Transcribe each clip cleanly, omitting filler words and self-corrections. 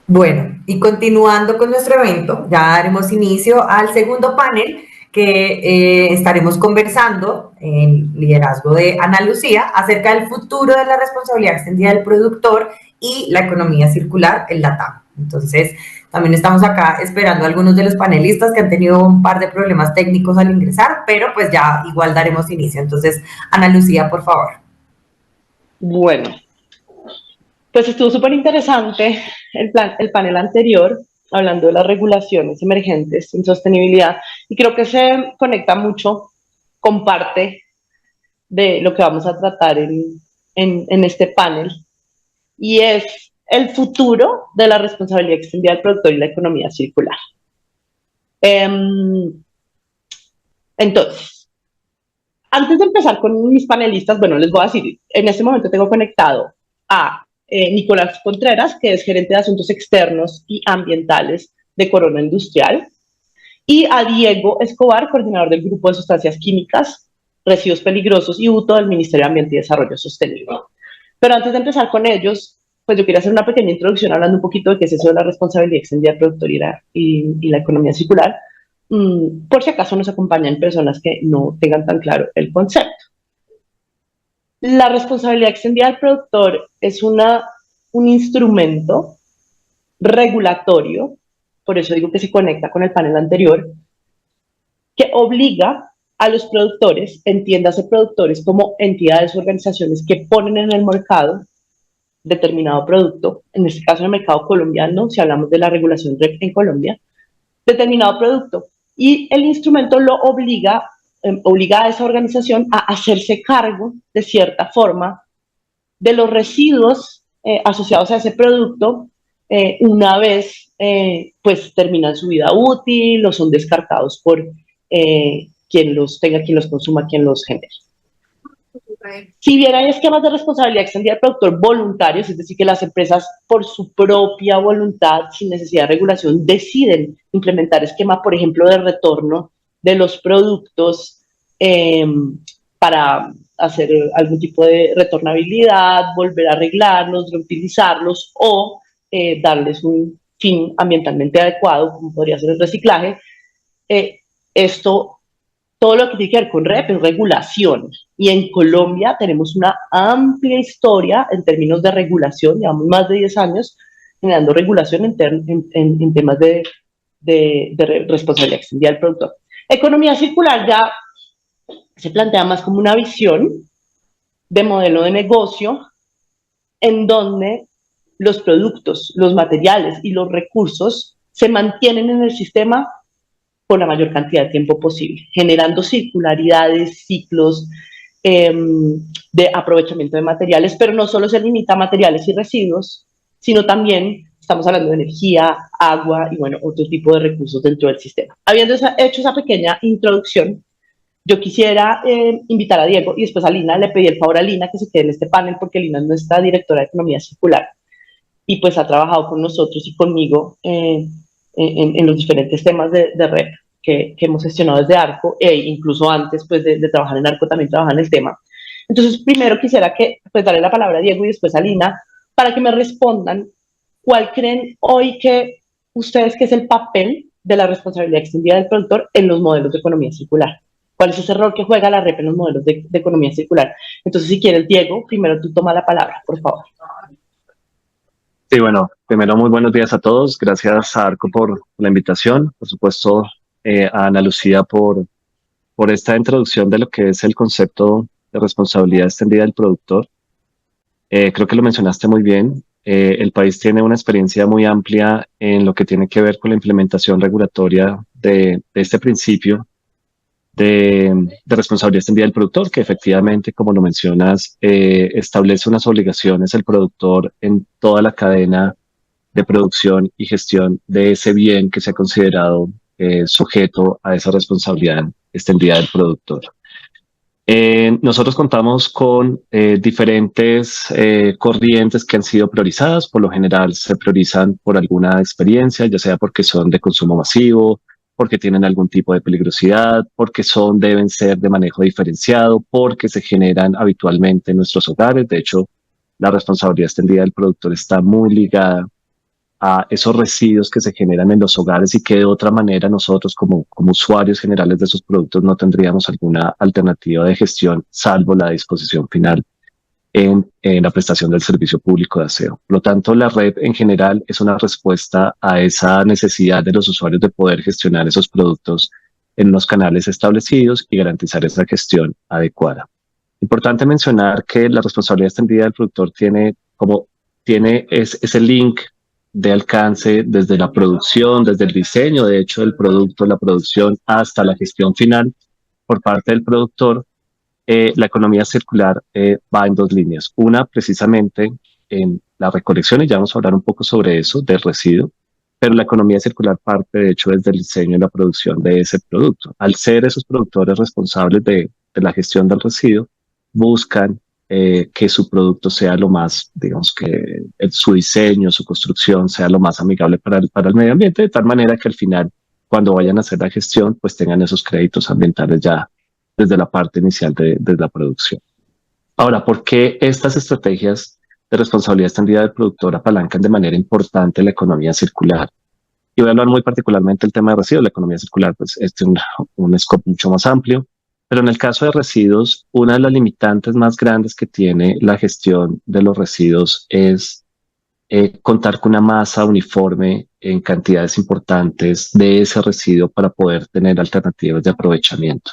Bueno, y continuando con nuestro evento, ya daremos inicio al segundo panel que estaremos conversando en liderazgo de Ana Lucía acerca del futuro de la responsabilidad extendida del productor y la economía circular en LATAM. Entonces, también estamos acá esperando a algunos de los panelistas que han tenido un par de problemas técnicos al ingresar, pero pues ya igual daremos inicio. Entonces, Ana Lucía, por favor. Bueno, pues estuvo súper interesante el panel anterior, hablando de las regulaciones emergentes en sostenibilidad, y creo que se conecta mucho con parte de lo que vamos a tratar en este panel, y es el futuro de la responsabilidad extendida del productor y la economía circular. Entonces, antes de empezar con mis panelistas, bueno, les voy a decir, en este momento tengo conectado a Nicolás Contreras, que es gerente de asuntos externos y ambientales de Corona Industrial, y a Diego Escobar, coordinador del grupo de sustancias químicas, residuos peligrosos y UTO del Ministerio de Ambiente y Desarrollo Sostenible. Pero antes de empezar con ellos, pues yo quería hacer una pequeña introducción hablando un poquito de qué es eso de la responsabilidad extendida del productor y la economía circular, por si acaso nos acompañan personas que no tengan tan claro el concepto. La responsabilidad extendida del productor es un instrumento regulatorio, por eso digo que se conecta con el panel anterior, que obliga a los productores, entiéndase productores como entidades o organizaciones que ponen en el mercado determinado producto, en este caso en el mercado colombiano, si hablamos de la regulación REC en Colombia, determinado producto. Y el instrumento lo obliga a esa organización a hacerse cargo, de cierta forma, de los residuos asociados a ese producto una vez pues terminan su vida útil o son descartados por quien los tenga, quien los consuma, quien los genere. Si bien hay esquemas de responsabilidad extendida del productor voluntarios, es decir, que las empresas por su propia voluntad, sin necesidad de regulación, deciden implementar esquemas, por ejemplo, de retorno de los productos para hacer algún tipo de retornabilidad, volver a arreglarlos, reutilizarlos o darles un fin ambientalmente adecuado, como podría ser el reciclaje. Esto todo lo que tiene que ver con REP es regulación. Y en Colombia tenemos una amplia historia en términos de regulación, llevamos más de 10 años generando regulación en temas de responsabilidad extendida del productor. Economía circular ya se plantea más como una visión de modelo de negocio en donde los productos, los materiales y los recursos se mantienen en el sistema por la mayor cantidad de tiempo posible, generando circularidades, ciclos de aprovechamiento de materiales, pero no solo se limita a materiales y residuos, sino también estamos hablando de energía, agua y bueno, otro tipo de recursos dentro del sistema. Habiendo hecho esa pequeña introducción, yo quisiera invitar a Diego y después a Lina, le pedí el favor a Lina que se quede en este panel porque Lina es nuestra directora de Economía Circular y pues ha trabajado con nosotros y conmigo en los diferentes temas de red que hemos gestionado desde ARCO e incluso antes pues de trabajar en ARCO también trabaja en el tema. Entonces primero quisiera que pues darle la palabra a Diego y después a Lina para que me respondan cuál creen hoy que ustedes que es el papel de la responsabilidad extendida del productor en los modelos de economía circular. ¿Cuál es ese rol que juega la REP en los modelos de economía circular? Entonces, si quieres, Diego, primero tú toma la palabra, por favor. Sí, bueno, primero muy buenos días a todos. Gracias a Arco por la invitación. Por supuesto, a Ana Lucía por esta introducción de lo que es el concepto de responsabilidad extendida del productor. Creo que lo mencionaste muy bien. El país tiene una experiencia muy amplia en lo que tiene que ver con la implementación regulatoria de este principio de responsabilidad extendida del productor, que efectivamente, como lo mencionas, establece unas obligaciones el productor en toda la cadena de producción y gestión de ese bien que se ha considerado sujeto a esa responsabilidad extendida del productor. Nosotros contamos con diferentes corrientes que han sido priorizadas. Por lo general se priorizan por alguna experiencia, ya sea porque son de consumo masivo, porque tienen algún tipo de peligrosidad, porque deben ser de manejo diferenciado, porque se generan habitualmente en nuestros hogares. De hecho, la responsabilidad extendida del productor está muy ligada a esos residuos que se generan en los hogares y que de otra manera nosotros como usuarios generales de esos productos no tendríamos alguna alternativa de gestión salvo la disposición final en la prestación del servicio público de aseo. Por lo tanto, la red en general es una respuesta a esa necesidad de los usuarios de poder gestionar esos productos en los canales establecidos y garantizar esa gestión adecuada. Importante mencionar que la responsabilidad extendida del productor tiene ese link de alcance desde la producción, desde el diseño, de hecho, del producto, la producción, hasta la gestión final por parte del productor. La economía circular va en dos líneas. Una, precisamente, en la recolección, y ya vamos a hablar un poco sobre eso, del residuo, pero la economía circular parte, de hecho, desde el diseño y la producción de ese producto. Al ser esos productores responsables de la gestión del residuo, buscan que su producto sea lo más, digamos que su diseño, su construcción sea lo más amigable para el medio ambiente, de tal manera que al final, cuando vayan a hacer la gestión, pues tengan esos créditos ambientales ya desde la parte inicial de la producción. Ahora, ¿por qué estas estrategias de responsabilidad extendida del productor apalancan de manera importante la economía circular? Y voy a hablar muy particularmente del tema de residuos. La economía circular pues, es un scope mucho más amplio, pero en el caso de residuos, una de las limitantes más grandes que tiene la gestión de los residuos es contar con una masa uniforme en cantidades importantes de ese residuo para poder tener alternativas de aprovechamiento.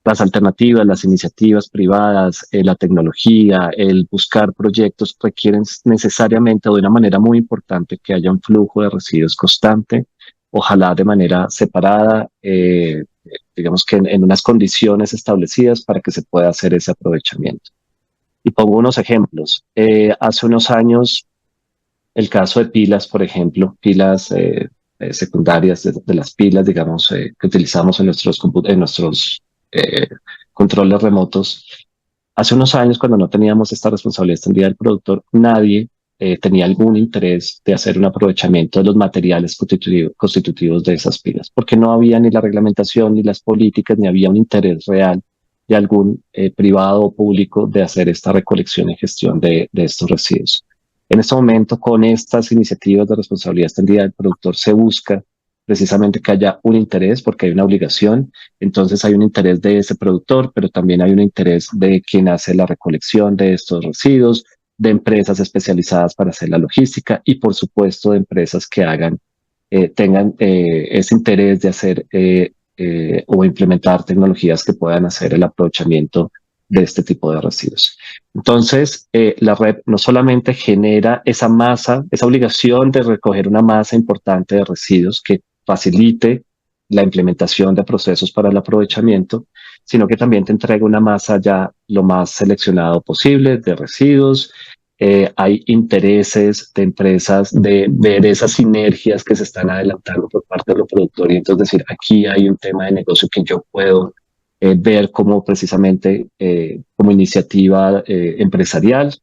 Las alternativas, las iniciativas privadas, la tecnología, el buscar proyectos requieren necesariamente de una manera muy importante que haya un flujo de residuos constante, ojalá de manera separada, digamos que en unas condiciones establecidas para que se pueda hacer ese aprovechamiento. Y pongo unos ejemplos. Hace unos años, el caso de pilas, por ejemplo, pilas secundarias de las pilas, digamos, que utilizamos en nuestros controles remotos. Hace unos años, cuando no teníamos esta responsabilidad extendida del productor, nadie tenía algún interés de hacer un aprovechamiento de los materiales constitutivos de esas pilas, porque no había ni la reglamentación, ni las políticas, ni había un interés real de algún privado o público de hacer esta recolección y gestión de estos residuos. En este momento, con estas iniciativas de responsabilidad extendida del productor, se busca precisamente que haya un interés, porque hay una obligación. Entonces hay un interés de ese productor, pero también hay un interés de quien hace la recolección de estos residuos, de empresas especializadas para hacer la logística y, por supuesto, de empresas que tengan ese interés de hacer o implementar tecnologías que puedan hacer el aprovechamiento de este tipo de residuos. Entonces, la red no solamente genera esa masa, esa obligación de recoger una masa importante de residuos que facilite la implementación de procesos para el aprovechamiento, sino que también te entrega una masa ya lo más seleccionado posible de residuos. Hay intereses de empresas de ver esas sinergias que se están adelantando por parte de los productores. Y entonces decir, aquí hay un tema de negocio que yo puedo ver como precisamente como iniciativa empresarial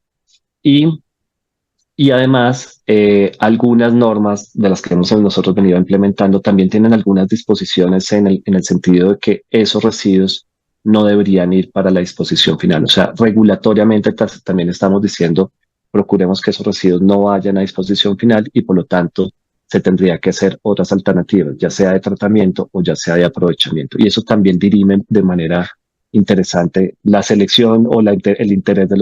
y además algunas normas de las que hemos nosotros venido implementando también tienen algunas disposiciones en el sentido de que esos residuos no deberían ir para la disposición final. O sea, regulatoriamente también estamos diciendo procuremos que esos residuos no vayan a disposición final y por lo tanto se tendría que hacer otras alternativas, ya sea de tratamiento o ya sea de aprovechamiento. Y eso también dirime de manera interesante la selección o el interés de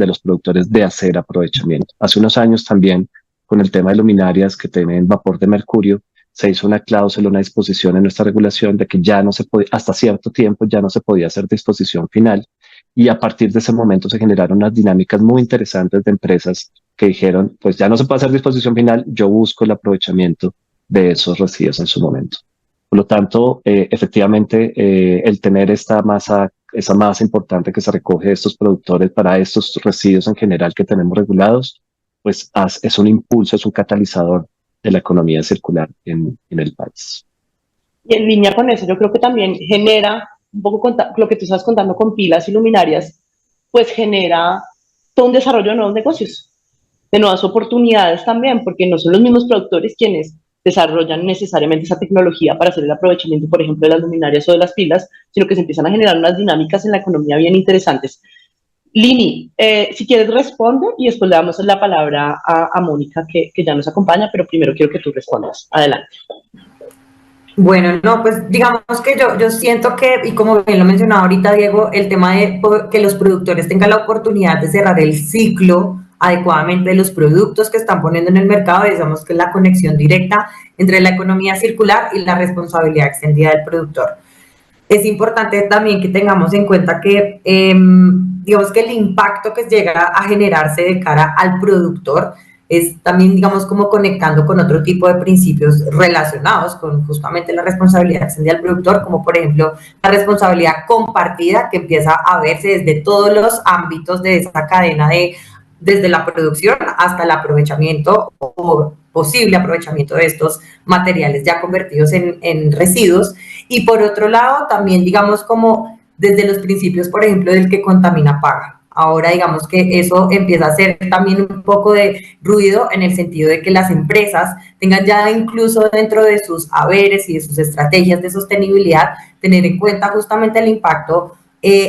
los productores de hacer aprovechamiento. Hace unos años también, con el tema de luminarias que tienen vapor de mercurio, se hizo una cláusula, una disposición en nuestra regulación de que ya no se podía, hasta cierto tiempo ya no se podía hacer disposición final. Y a partir de ese momento se generaron unas dinámicas muy interesantes de empresas que dijeron, pues ya no se puede hacer disposición final, yo busco el aprovechamiento de esos residuos en su momento. Por lo tanto, efectivamente, el tener esa masa importante que se recoge de estos productores para estos residuos en general que tenemos regulados, pues es un impulso, es un catalizador de la economía circular en el país. Y en línea con eso, yo creo que también genera, un poco lo que tú estás contando con pilas y luminarias, pues genera todo un desarrollo de nuevos negocios, de nuevas oportunidades también, porque no son los mismos productores quienes desarrollan necesariamente esa tecnología para hacer el aprovechamiento, por ejemplo, de las luminarias o de las pilas, sino que se empiezan a generar unas dinámicas en la economía bien interesantes. Lini, si quieres responde y después le damos la palabra a Mónica que ya nos acompaña, pero primero quiero que tú respondas. Adelante. Bueno, no, pues digamos que yo siento que, y como bien lo mencionaba ahorita Diego, el tema de que los productores tengan la oportunidad de cerrar el ciclo adecuadamente de los productos que están poniendo en el mercado, digamos que es la conexión directa entre la economía circular y la responsabilidad extendida del productor. Es importante también que tengamos en cuenta que, digamos que el impacto que llega a generarse de cara al productor es también, digamos, como conectando con otro tipo de principios relacionados con justamente la responsabilidad extendida al productor, como por ejemplo la responsabilidad compartida que empieza a verse desde todos los ámbitos de esa cadena desde la producción hasta el aprovechamiento o posible aprovechamiento de estos materiales ya convertidos en residuos. Y por otro lado, también digamos como desde los principios, por ejemplo, del que contamina paga. Ahora digamos que eso empieza a hacer también un poco de ruido en el sentido de que las empresas tengan ya incluso dentro de sus haberes y de sus estrategias de sostenibilidad, tener en cuenta justamente el impacto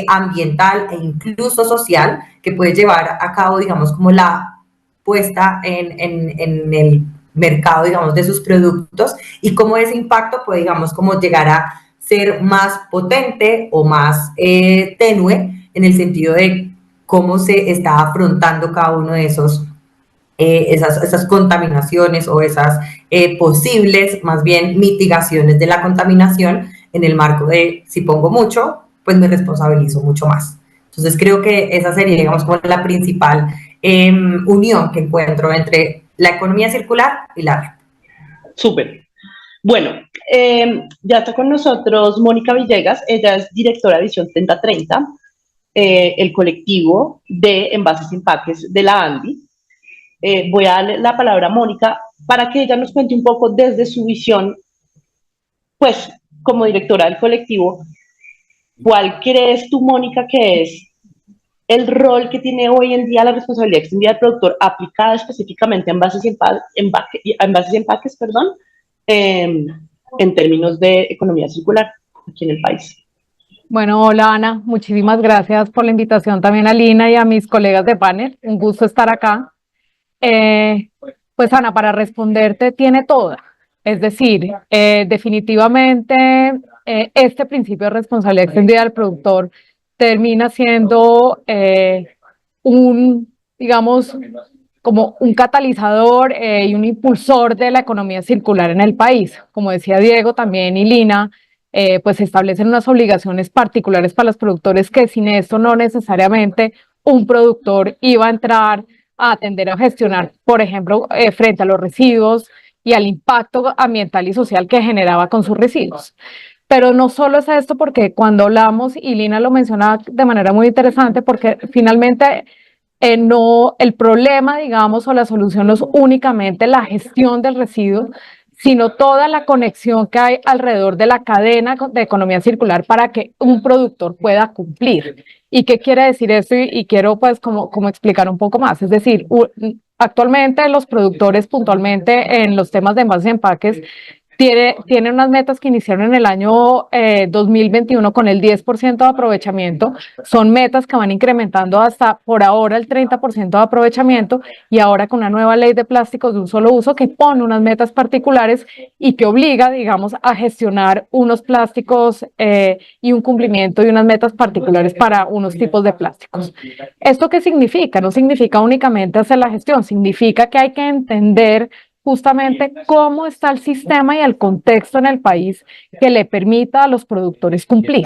ambiental e incluso social que puede llevar a cabo, digamos, como la puesta en el mercado, digamos, de sus productos y cómo ese impacto puede, digamos, como llegar a ser más potente o más tenue en el sentido de cómo se está afrontando cada uno de esos esas contaminaciones o esas posibles, más bien, mitigaciones de la contaminación en el marco de si pongo mucho, pues me responsabilizo mucho más. Entonces creo que esa sería, digamos, como la principal unión que encuentro entre la economía circular y la red. Súper. Bueno, ya está con nosotros Mónica Villegas, ella es directora de Visión 3030, el colectivo de envases y empaques de la ANDI. Voy a darle la palabra a Mónica para que ella nos cuente un poco desde su visión, pues como directora del colectivo, ¿cuál crees tú, Mónica, que es el rol que tiene hoy en día la responsabilidad extendida del productor aplicada específicamente a envases y empaques, perdón, en términos de economía circular aquí en el país? Bueno, hola Ana, muchísimas gracias por la invitación también a Lina y a mis colegas de panel. Un gusto estar acá. Pues Ana, para responderte tiene toda. Es decir, definitivamente este principio de responsabilidad extendida del productor termina siendo digamos, como un catalizador y un impulsor de la economía circular en el país. Como decía Diego también y Lina, pues se establecen unas obligaciones particulares para los productores que sin esto no necesariamente un productor iba a entrar a atender a gestionar, por ejemplo, frente a los residuos y al impacto ambiental y social que generaba con sus residuos. Pero no solo es esto, porque cuando hablamos, y Lina lo mencionaba de manera muy interesante, porque finalmente no, el problema, digamos, o la solución no es únicamente la gestión del residuo, sino toda la conexión que hay alrededor de la cadena de economía circular para que un productor pueda cumplir. ¿Y qué quiere decir esto? Y quiero pues como explicar un poco más. Es decir, actualmente los productores puntualmente en los temas de envases y empaques tiene unas metas que iniciaron en el año 2021 con el 10% de aprovechamiento. Son metas que van incrementando hasta por ahora el 30% de aprovechamiento, y ahora con una nueva ley de plásticos de un solo uso que pone unas metas particulares y que obliga, digamos, a gestionar unos plásticos y un cumplimiento de unas metas particulares para unos tipos de plásticos. ¿Esto qué significa? No significa únicamente hacer la gestión, significa que hay que entender justamente cómo está el sistema y el contexto en el país que le permita a los productores cumplir.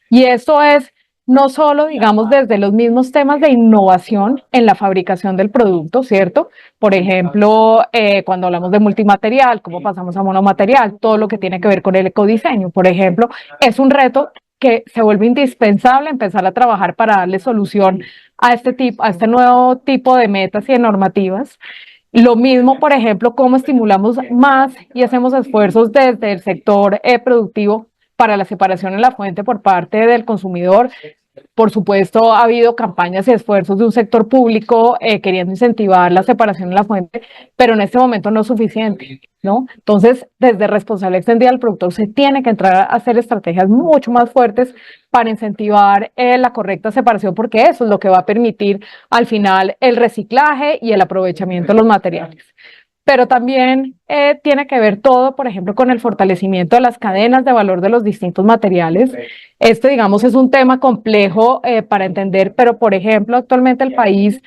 Y eso es no solo, digamos, desde los mismos temas de innovación en la fabricación del producto, ¿cierto? Por ejemplo, cuando hablamos de multimaterial, cómo pasamos a monomaterial, todo lo que tiene que ver con el ecodiseño, por ejemplo, es un reto que se vuelve indispensable empezar a trabajar para darle solución a este nuevo tipo de metas y de normativas. Lo mismo, por ejemplo, cómo estimulamos más y hacemos esfuerzos desde el sector productivo para la separación en la fuente por parte del consumidor, Por supuesto, ha habido campañas y esfuerzos de un sector público queriendo incentivar la separación en la fuente, pero en este momento no es suficiente, ¿no? Entonces, desde responsabilidad extendida al productor se tiene que entrar a hacer estrategias mucho más fuertes para incentivar la correcta separación, porque eso es lo que va a permitir al final el reciclaje y el aprovechamiento de los materiales. Pero también tiene que ver todo, por ejemplo, con el fortalecimiento de las cadenas de valor de los distintos materiales. Este, digamos, es un tema complejo para entender, pero, por ejemplo, actualmente el país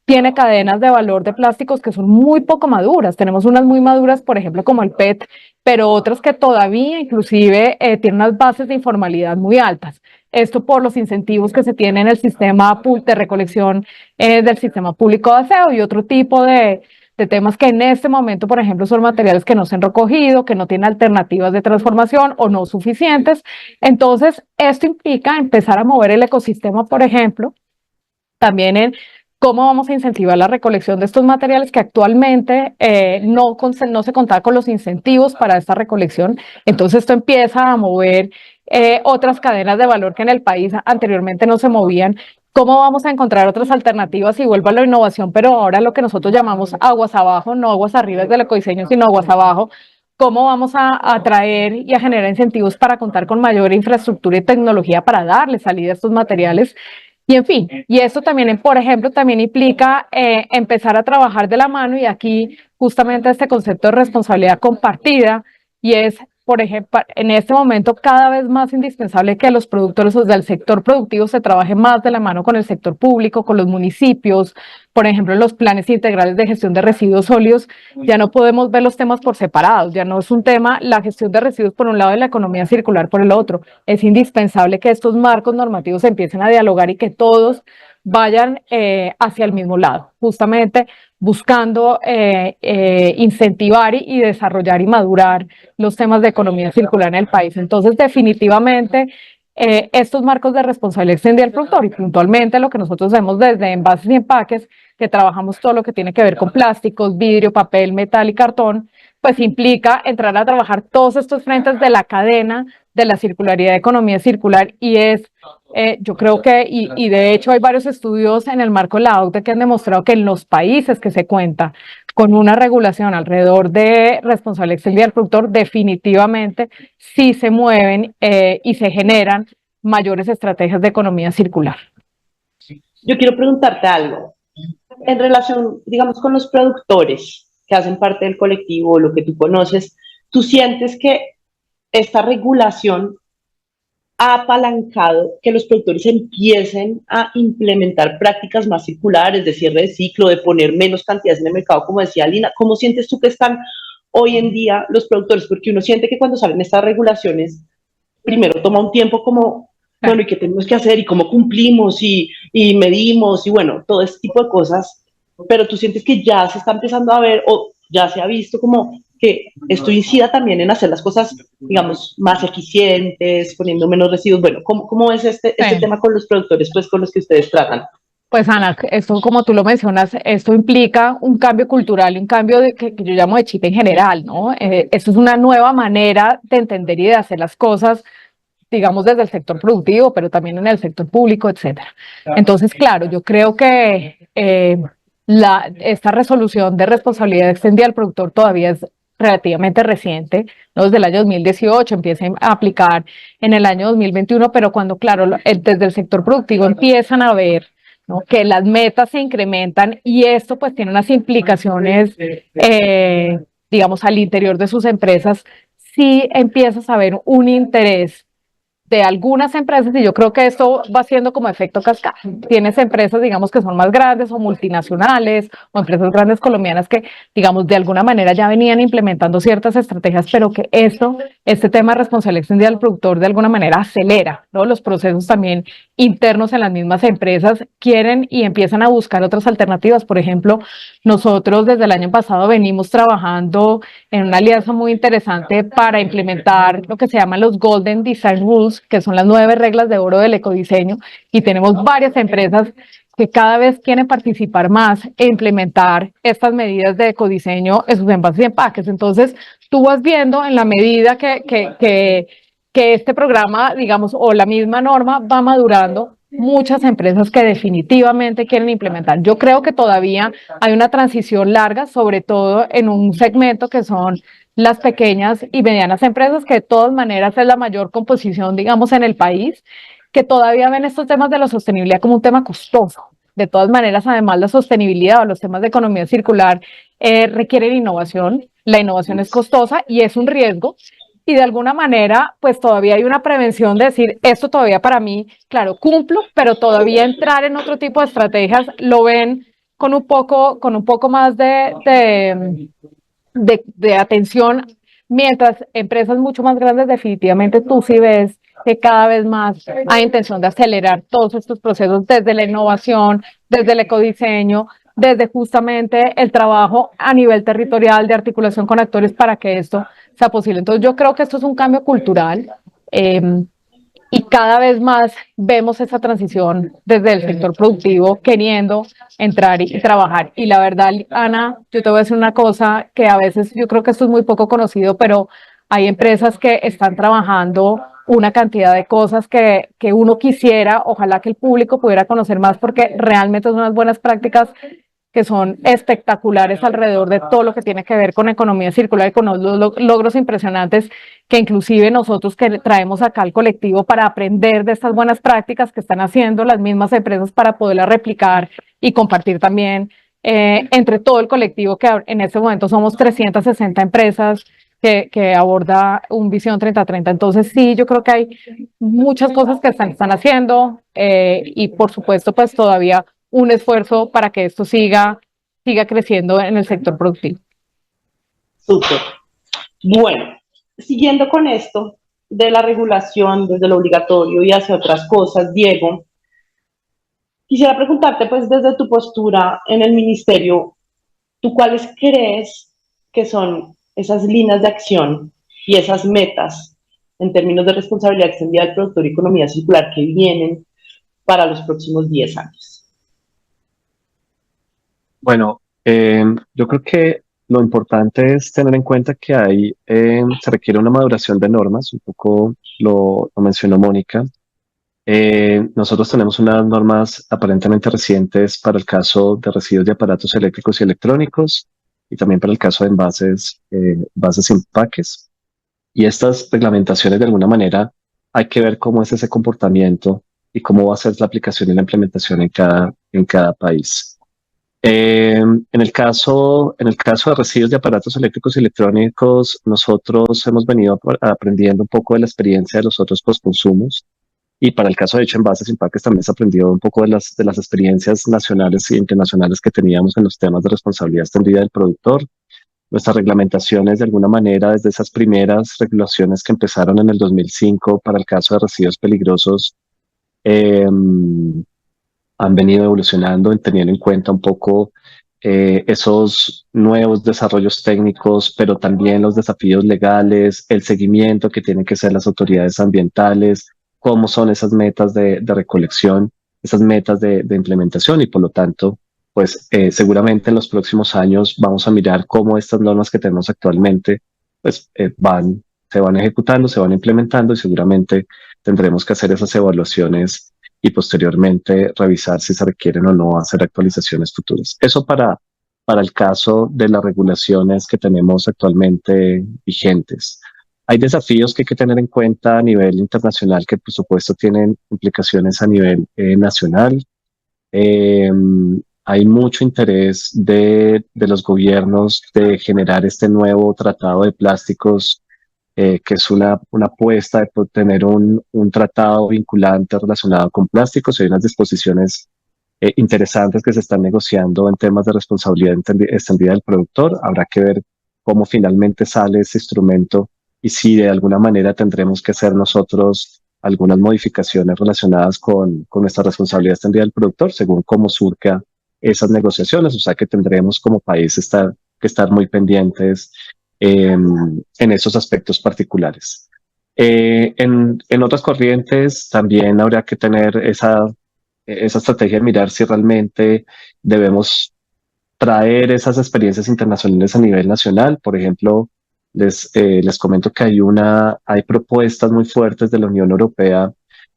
tiene cadenas de valor de plásticos que son muy poco maduras. Tenemos unas muy maduras, por ejemplo, como el PET, pero otras que todavía inclusive tienen unas bases de informalidad muy altas. Esto por los incentivos que se tienen en el sistema de recolección del sistema público de aseo y otro tipo de temas que en este momento, por ejemplo, son materiales que no se han recogido, que no tienen alternativas de transformación o no suficientes. Entonces, esto implica empezar a mover el ecosistema, por ejemplo, también en cómo vamos a incentivar la recolección de estos materiales que actualmente no se contaba con los incentivos para esta recolección. Entonces, esto empieza a mover otras cadenas de valor que en el país anteriormente no se movían. ¿Cómo vamos a encontrar otras alternativas? Y vuelvo a la innovación, pero ahora lo que nosotros llamamos aguas abajo, no aguas arriba del ecodiseño, sino aguas abajo. ¿Cómo vamos a atraer y a generar incentivos para contar con mayor infraestructura y tecnología para darle salida a estos materiales? Y en fin, y esto también, por ejemplo, también implica empezar a trabajar de la mano y aquí justamente este concepto de responsabilidad compartida y es, por ejemplo, en este momento cada vez más indispensable que los productores o del sector productivo se trabaje más de la mano con el sector público, con los municipios, por ejemplo, en los planes integrales de gestión de residuos sólidos, ya no podemos ver los temas por separados, ya no es un tema la gestión de residuos por un lado y la economía circular por el otro. Es indispensable que estos marcos normativos empiecen a dialogar y que todos vayan hacia el mismo lado, justamente buscando incentivar y desarrollar y madurar los temas de economía circular en el país. Entonces, definitivamente, estos marcos de responsabilidad extendida al productor y puntualmente lo que nosotros vemos desde envases y empaques, que trabajamos todo lo que tiene que ver con plásticos, vidrio, papel, metal y cartón, pues implica entrar a trabajar todos estos frentes de la cadena de la circularidad de economía circular y es, yo creo que, y de hecho hay varios estudios en el marco de la OCDE que han demostrado que en los países que se cuenta con una regulación alrededor de responsabilidad extendida del productor, definitivamente sí se mueven y se generan mayores estrategias de economía circular. Yo quiero preguntarte algo en relación, digamos, con los productores que hacen parte del colectivo, lo que tú conoces. ¿Tú sientes que esta regulación ha apalancado que los productores empiecen a implementar prácticas más circulares, de cierre de ciclo, de poner menos cantidades en el mercado, como decía Lina? ¿Cómo sientes tú que están hoy en día los productores? Porque uno siente que cuando salen estas regulaciones, primero toma un tiempo como, bueno, ¿y qué tenemos que hacer? ¿Y cómo cumplimos? Y medimos, y bueno, todo este tipo de cosas. Pero tú sientes que ya se está empezando a ver, o ya se ha visto como que esto incida también en hacer las cosas, digamos, más eficientes, poniendo menos residuos. Bueno, ¿cómo es este tema con los productores, pues, con los que ustedes tratan? Pues Ana, esto como tú lo mencionas, esto implica un cambio cultural, un cambio que yo llamo de chip en general, ¿no? Esto es una nueva manera de entender y de hacer las cosas, digamos, desde el sector productivo, pero también en el sector público, etcétera. Entonces, claro, yo creo que esta resolución de responsabilidad extendida al productor todavía es relativamente reciente, ¿no? Desde el año 2018 empieza a aplicar en el año 2021, pero cuando, claro, desde el sector productivo empiezan a ver, ¿no?, que las metas se incrementan y esto pues tiene unas implicaciones, digamos, al interior de sus empresas, sí empiezas a ver un interés de algunas empresas, y yo creo que esto va siendo como efecto cascada. Tienes empresas, digamos, que son más grandes o multinacionales o empresas grandes colombianas que, digamos, de alguna manera ya venían implementando ciertas estrategias, pero que este tema de responsabilidad extendida al productor de alguna manera acelera, ¿no? Los procesos también internos en las mismas empresas quieren y empiezan a buscar otras alternativas. Por ejemplo, nosotros desde el año pasado venimos trabajando en una alianza muy interesante para implementar lo que se llaman los Golden Design Rules, que son las 9 reglas de oro del ecodiseño, y tenemos varias empresas que cada vez quieren participar más e implementar estas medidas de ecodiseño en sus envases y empaques. Entonces, tú vas viendo en la medida que este programa, digamos, o la misma norma va madurando, muchas empresas que definitivamente quieren implementar. Yo creo que todavía hay una transición larga, sobre todo en un segmento que son las pequeñas y medianas empresas, que de todas maneras es la mayor composición, digamos, en el país, que todavía ven estos temas de la sostenibilidad como un tema costoso. De todas maneras, además, la sostenibilidad o los temas de economía circular requieren innovación. La innovación es costosa y es un riesgo. Y de alguna manera, pues todavía hay una prevención de decir, esto todavía para mí, claro, cumplo, pero todavía entrar en otro tipo de estrategias lo ven con un poco más de atención, mientras empresas mucho más grandes definitivamente tú sí ves que cada vez más hay intención de acelerar todos estos procesos desde la innovación, desde el ecodiseño, desde justamente el trabajo a nivel territorial de articulación con actores para que esto sea posible. Entonces yo creo que esto es un cambio cultural y cada vez más vemos esa transición desde el sector productivo queriendo entrar y trabajar. Y la verdad, Ana, yo te voy a decir una cosa que a veces yo creo que esto es muy poco conocido, pero hay empresas que están trabajando una cantidad de cosas que uno quisiera, ojalá que el público pudiera conocer más, porque realmente son unas buenas prácticas que son espectaculares alrededor de todo lo que tiene que ver con economía circular y con los logros impresionantes que inclusive nosotros que traemos acá al colectivo para aprender de estas buenas prácticas que están haciendo las mismas empresas para poderlas replicar y compartir también entre todo el colectivo, que en este momento somos 360 empresas que aborda un Visión 3030. Entonces sí, yo creo que hay muchas cosas que están haciendo y por supuesto pues todavía un esfuerzo para que esto siga creciendo en el sector productivo. Súper. Bueno, siguiendo con esto de la regulación desde lo obligatorio y hacia otras cosas, Diego, quisiera preguntarte, pues desde tu postura en el ministerio, ¿tú cuáles crees que son esas líneas de acción y esas metas en términos de responsabilidad extendida del productor y economía circular que vienen para los próximos 10 años? Bueno, yo creo que lo importante es tener en cuenta que se requiere una maduración de normas, un poco lo mencionó Mónica. Nosotros tenemos unas normas aparentemente recientes para el caso de residuos de aparatos eléctricos y electrónicos y también para el caso de envases y empaques. Y estas reglamentaciones de alguna manera hay que ver cómo es ese comportamiento y cómo va a ser la aplicación y la implementación en cada país. En el caso de residuos de aparatos eléctricos y electrónicos, nosotros hemos venido aprendiendo un poco de la experiencia de los otros postconsumos. Y para el caso de hecho envases y empaques también se aprendió un poco de las experiencias nacionales e internacionales que teníamos en los temas de responsabilidad extendida del productor. Nuestras reglamentaciones, de alguna manera, desde esas primeras regulaciones que empezaron en el 2005 para el caso de residuos peligrosos, eh, han venido evolucionando, teniendo en cuenta un poco esos nuevos desarrollos técnicos, pero también los desafíos legales, el seguimiento que tienen que hacer las autoridades ambientales, cómo son esas metas de recolección, esas metas de implementación y por lo tanto, pues seguramente en los próximos años vamos a mirar cómo estas normas que tenemos actualmente pues se van ejecutando, se van implementando y seguramente tendremos que hacer esas evaluaciones y posteriormente revisar si se requieren o no hacer actualizaciones futuras. Eso para el caso de las regulaciones que tenemos actualmente vigentes. Hay desafíos que hay que tener en cuenta a nivel internacional que por supuesto tienen implicaciones a nivel nacional. Hay mucho interés de los gobiernos de generar este nuevo tratado de plásticos que es una apuesta de tener un tratado vinculante relacionado con plásticos. Hay unas disposiciones interesantes que se están negociando en temas de responsabilidad extendida del productor. Habrá que ver cómo finalmente sale ese instrumento y si de alguna manera tendremos que hacer nosotros algunas modificaciones relacionadas con nuestra responsabilidad extendida del productor según cómo surca esas negociaciones. O sea que tendremos como país que estar muy pendientes en esos aspectos particulares. En otras corrientes también habrá que tener esa estrategia de mirar si realmente debemos traer esas experiencias internacionales a nivel nacional. Por ejemplo, les comento que hay propuestas muy fuertes de la Unión Europea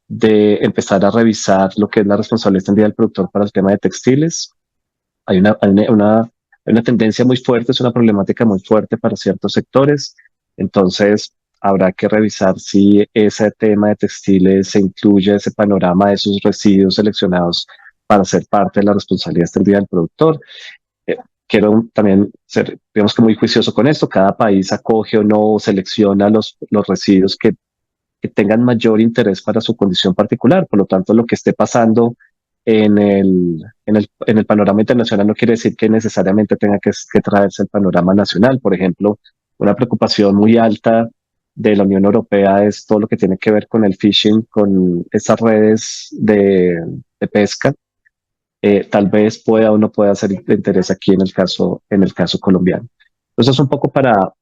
de empezar a revisar lo que es la responsabilidad extendida del productor para el tema de textiles. Hay una tendencia muy fuerte, es una problemática muy fuerte para ciertos sectores. Entonces, habrá que revisar si ese tema de textiles se incluye ese panorama de esos residuos seleccionados para ser parte de la responsabilidad extendida del productor. Quiero también ser, digamos que muy juicioso con esto. Cada país acoge o no selecciona los residuos que tengan mayor interés para su condición particular. Por lo tanto, lo que esté pasando en el panorama internacional no quiere decir que necesariamente tenga que traerse el panorama nacional. Por ejemplo, una preocupación muy alta de la Unión Europea es todo lo que tiene que ver con el phishing, con esas redes de pesca. Tal vez pueda o no pueda ser de interés aquí en el caso colombiano. Entonces, un poco para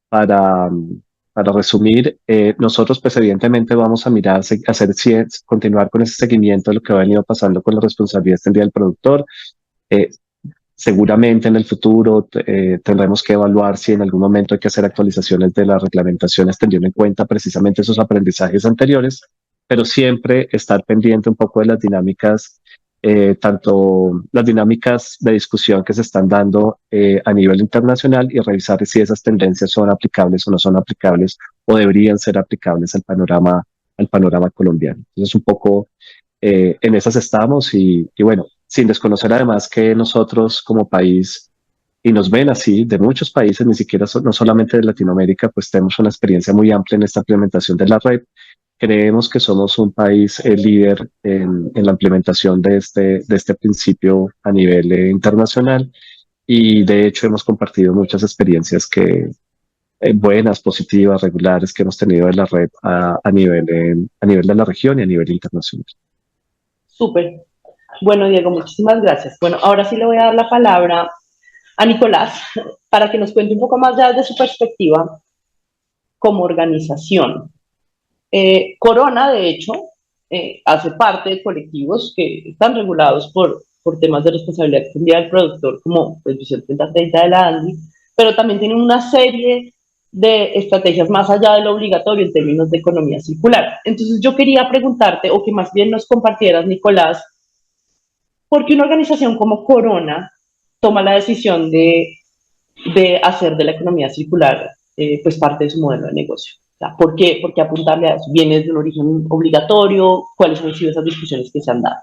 resumir, nosotros pues evidentemente vamos a mirar, continuar con ese seguimiento de lo que ha venido pasando con la responsabilidad extendida del productor. Eh, Seguramente en el futuro tendremos que evaluar si en algún momento hay que hacer actualizaciones de las reglamentaciones teniendo en cuenta precisamente esos aprendizajes anteriores, pero siempre estar pendiente un poco de las dinámicas, tanto las dinámicas de discusión que se están dando a nivel internacional y revisar si esas tendencias son aplicables o no son aplicables o deberían ser aplicables al panorama colombiano. Entonces, un poco en esas estamos y bueno, sin desconocer además que nosotros como país, y nos ven así, de muchos países, ni siquiera no solamente de Latinoamérica, pues tenemos una experiencia muy amplia en esta implementación de la red. Creemos que somos un país líder en la implementación de este principio a nivel internacional y de hecho hemos compartido muchas experiencias buenas, positivas, regulares que hemos tenido de la red a nivel de la región y a nivel internacional. Súper. Bueno, Diego, muchísimas gracias. Bueno, ahora sí le voy a dar la palabra a Nicolás para que nos cuente un poco más ya desde su perspectiva como organización. Corona, de hecho, hace parte de colectivos que están regulados por temas de responsabilidad extendida del productor, como el Visión 3030 de la ANDI, pero también tiene una serie de estrategias más allá de lo obligatorio en términos de economía circular. Entonces yo quería preguntarte, o que más bien nos compartieras, Nicolás, ¿por qué una organización como Corona toma la decisión de hacer de la economía circular pues parte de su modelo de negocio? O sea, ¿por qué apuntarle a eso? ¿Viene de un origen obligatorio? ¿Cuáles han sido esas discusiones que se han dado?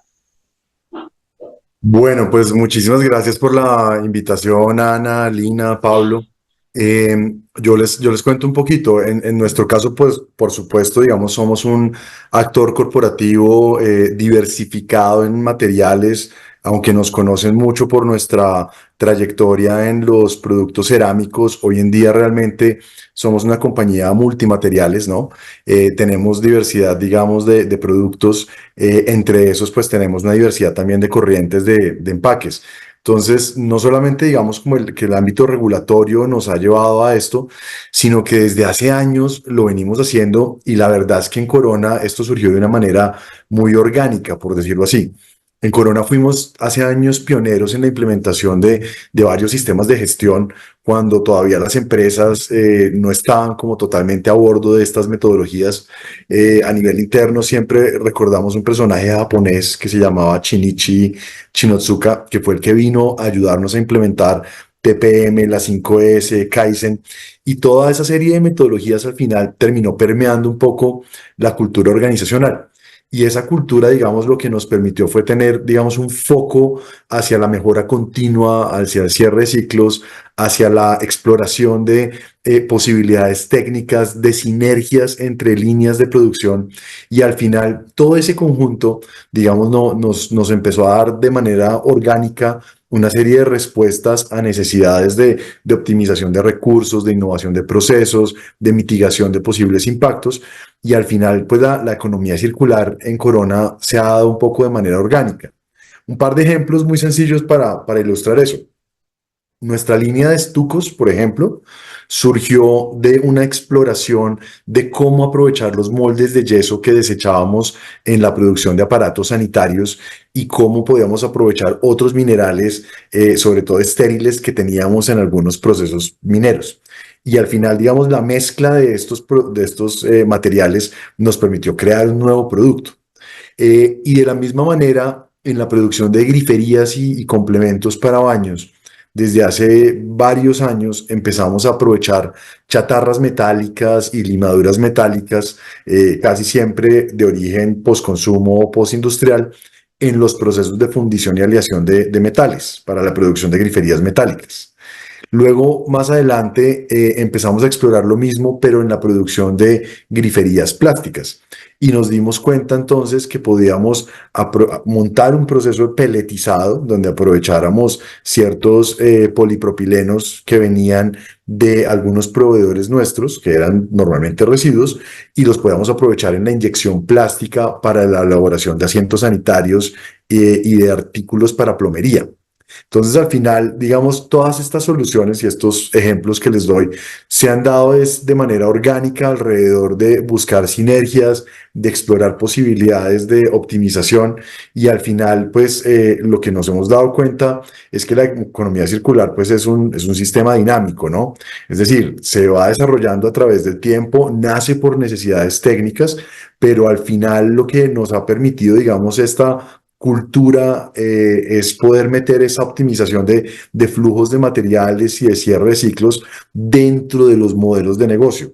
Bueno, pues muchísimas gracias por la invitación, Ana, Lina, Pablo. Yo les cuento un poquito. En nuestro caso, pues, por supuesto, digamos, somos un actor corporativo diversificado en materiales, aunque nos conocen mucho por nuestra trayectoria en los productos cerámicos. Hoy en día realmente somos una compañía multimateriales, ¿no? Tenemos diversidad, digamos, de productos. Entre esos, pues, tenemos una diversidad también de corrientes de empaques. Entonces, no solamente digamos como que el ámbito regulatorio nos ha llevado a esto, sino que desde hace años lo venimos haciendo y la verdad es que en Corona esto surgió de una manera muy orgánica, por decirlo así. En Corona fuimos hace años pioneros en la implementación de varios sistemas de gestión cuando todavía las empresas no estaban como totalmente a bordo de estas metodologías. A nivel interno siempre recordamos un personaje japonés que se llamaba Shinichi Shinotsuka, que fue el que vino a ayudarnos a implementar TPM, la 5S, Kaizen, y toda esa serie de metodologías al final terminó permeando un poco la cultura organizacional. Y esa cultura, digamos, lo que nos permitió fue tener, digamos, un foco hacia la mejora continua, hacia el cierre de ciclos, hacia la exploración de posibilidades técnicas, de sinergias entre líneas de producción. Y al final, todo ese conjunto, digamos, nos empezó a dar de manera orgánica una serie de respuestas a necesidades de optimización de recursos, de innovación de procesos, de mitigación de posibles impactos. Y al final, pues la economía circular en Corona se ha dado un poco de manera orgánica. Un par de ejemplos muy sencillos para ilustrar eso. Nuestra línea de estucos, por ejemplo, surgió de una exploración de cómo aprovechar los moldes de yeso que desechábamos en la producción de aparatos sanitarios y cómo podíamos aprovechar otros minerales, sobre todo estériles, que teníamos en algunos procesos mineros. Y al final, digamos, la mezcla de estos materiales nos permitió crear un nuevo producto. Y de la misma manera, en la producción de griferías y complementos para baños, desde hace varios años empezamos a aprovechar chatarras metálicas y limaduras metálicas, casi siempre de origen postconsumo o postindustrial, en los procesos de fundición y aleación de metales para la producción de griferías metálicas. Luego, más adelante, empezamos a explorar lo mismo, pero en la producción de griferías plásticas. Y nos dimos cuenta entonces que podíamos montar un proceso de peletizado donde aprovecháramos ciertos polipropilenos que venían de algunos proveedores nuestros, que eran normalmente residuos, y los podíamos aprovechar en la inyección plástica para la elaboración de asientos sanitarios y de artículos para plomería. Entonces, al final, digamos, todas estas soluciones y estos ejemplos que les doy se han dado de manera orgánica alrededor de buscar sinergias, de explorar posibilidades de optimización y al final, pues, lo que nos hemos dado cuenta es que la economía circular, pues, es un sistema dinámico, ¿no? Es decir, se va desarrollando a través del tiempo, nace por necesidades técnicas, pero al final lo que nos ha permitido, digamos, esta cultura es poder meter esa optimización de flujos de materiales y de cierre de ciclos dentro de los modelos de negocio.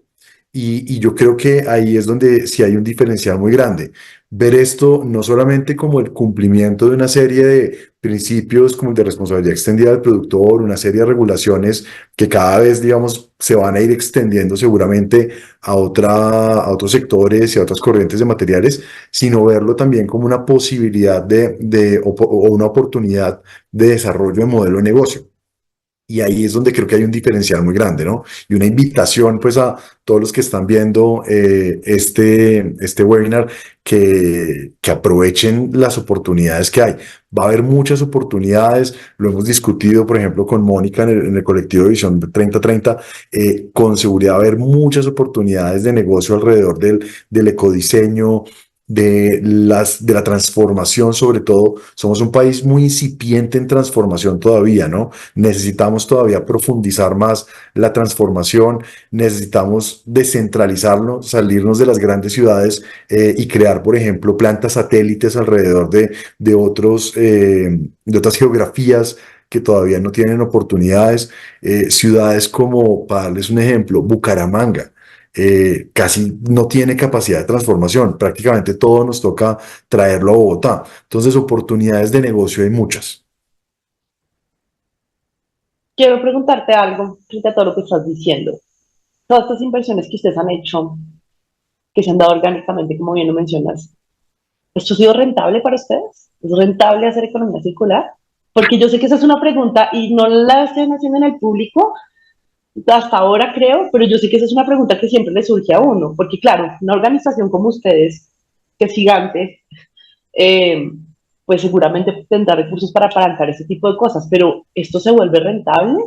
Y yo creo que ahí es donde sí hay un diferencial muy grande. Ver esto no solamente como el cumplimiento de una serie de principios como el de responsabilidad extendida del productor, una serie de regulaciones que cada vez, digamos, se van a ir extendiendo seguramente a otros sectores y a otras corrientes de materiales, sino verlo también como una posibilidad o una oportunidad de desarrollo de modelo de negocio. Y ahí es donde creo que hay un diferencial muy grande, ¿no? Y una invitación, pues, a todos los que están viendo este webinar que aprovechen las oportunidades que hay. Va a haber muchas oportunidades, lo hemos discutido, por ejemplo, con Mónica en el colectivo de Visión 3030, con seguridad va a haber muchas oportunidades de negocio alrededor del ecodiseño, de la transformación, sobre todo. Somos un país muy incipiente en transformación todavía, ¿no? Necesitamos todavía profundizar más la transformación, necesitamos descentralizarlo, salirnos de las grandes ciudades y crear, por ejemplo, plantas satélites alrededor de otras geografías que todavía no tienen oportunidades. Ciudades como, para darles un ejemplo, Bucaramanga. Casi no tiene capacidad de transformación, prácticamente todo nos toca traerlo a Bogotá. Entonces, oportunidades de negocio hay muchas. Quiero preguntarte algo frente a todo lo que estás diciendo. Todas estas inversiones que ustedes han hecho, que se han dado orgánicamente, como bien lo mencionas, ¿esto ha sido rentable para ustedes? ¿Es rentable hacer economía circular? Porque yo sé que esa es una pregunta y no la estén haciendo en el público hasta ahora, creo, pero yo sé que esa es una pregunta que siempre le surge a uno, porque claro, una organización como ustedes, que es gigante, pues seguramente tendrá recursos para apalancar ese tipo de cosas, pero ¿esto se vuelve rentable?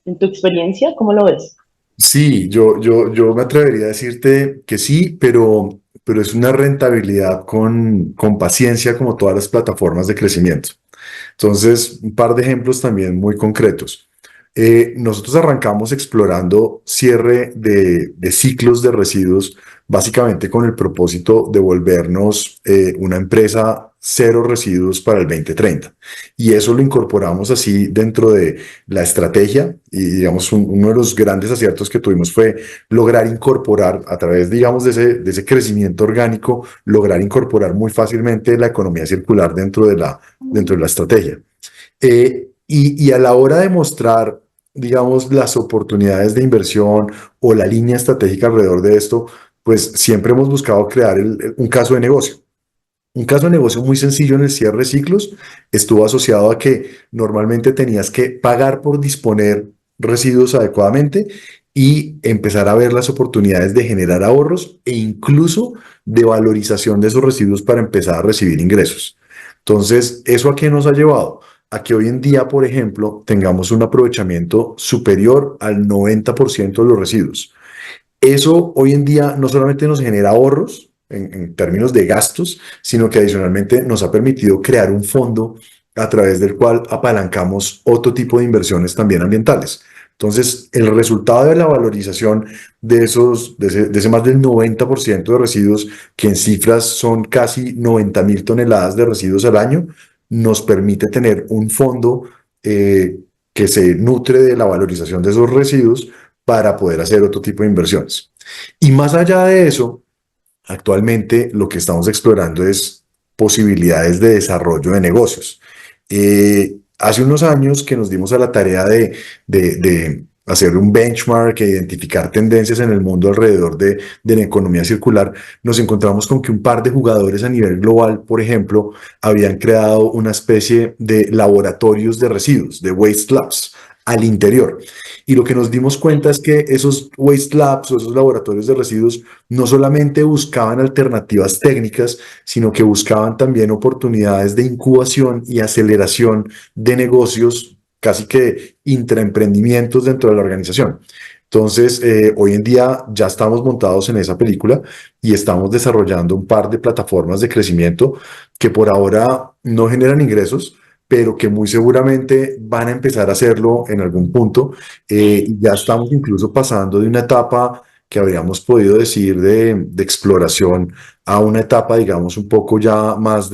¿En tu experiencia, cómo lo ves? Sí, yo me atrevería a decirte que sí, pero es una rentabilidad con paciencia como todas las plataformas de crecimiento. Entonces, un par de ejemplos también muy concretos. Nosotros arrancamos explorando cierre de ciclos de residuos, básicamente con el propósito de volvernos una empresa cero residuos para el 2030. Y eso lo incorporamos así dentro de la estrategia y, digamos, uno de los grandes aciertos que tuvimos fue lograr incorporar a través, digamos, de ese crecimiento orgánico, lograr incorporar muy fácilmente la economía circular dentro de la estrategia. Y a la hora de mostrar, digamos, las oportunidades de inversión o la línea estratégica alrededor de esto, pues siempre hemos buscado crear un caso de negocio. Un caso de negocio muy sencillo en el cierre de ciclos estuvo asociado a que normalmente tenías que pagar por disponer residuos adecuadamente y empezar a ver las oportunidades de generar ahorros e incluso de valorización de esos residuos para empezar a recibir ingresos. Entonces, ¿eso a qué nos ha llevado? A que hoy en día, por ejemplo, tengamos un aprovechamiento superior al 90% de los residuos. Eso hoy en día no solamente nos genera ahorros en términos de gastos, sino que adicionalmente nos ha permitido crear un fondo a través del cual apalancamos otro tipo de inversiones también ambientales. Entonces, el resultado de la valorización de ese más del 90% de residuos, que en cifras son casi 90.000 toneladas de residuos al año, nos permite tener un fondo que se nutre de la valorización de esos residuos para poder hacer otro tipo de inversiones. Y más allá de eso, actualmente lo que estamos explorando es posibilidades de desarrollo de negocios. Hace unos años que nos dimos a la tarea de hacer un benchmark e identificar tendencias en el mundo alrededor de la economía circular, nos encontramos con que un par de jugadores a nivel global, por ejemplo, habían creado una especie de laboratorios de residuos, de waste labs, al interior. Y lo que nos dimos cuenta es que esos waste labs o esos laboratorios de residuos no solamente buscaban alternativas técnicas, sino que buscaban también oportunidades de incubación y aceleración de negocios, casi que intraemprendimientos dentro de la organización. Entonces, hoy en día ya estamos montados en esa película y estamos desarrollando un par de plataformas de crecimiento que por ahora no generan ingresos, pero que muy seguramente van a empezar a hacerlo en algún punto. Ya estamos incluso pasando de una etapa que habríamos podido decir de exploración a una etapa, digamos, un poco ya más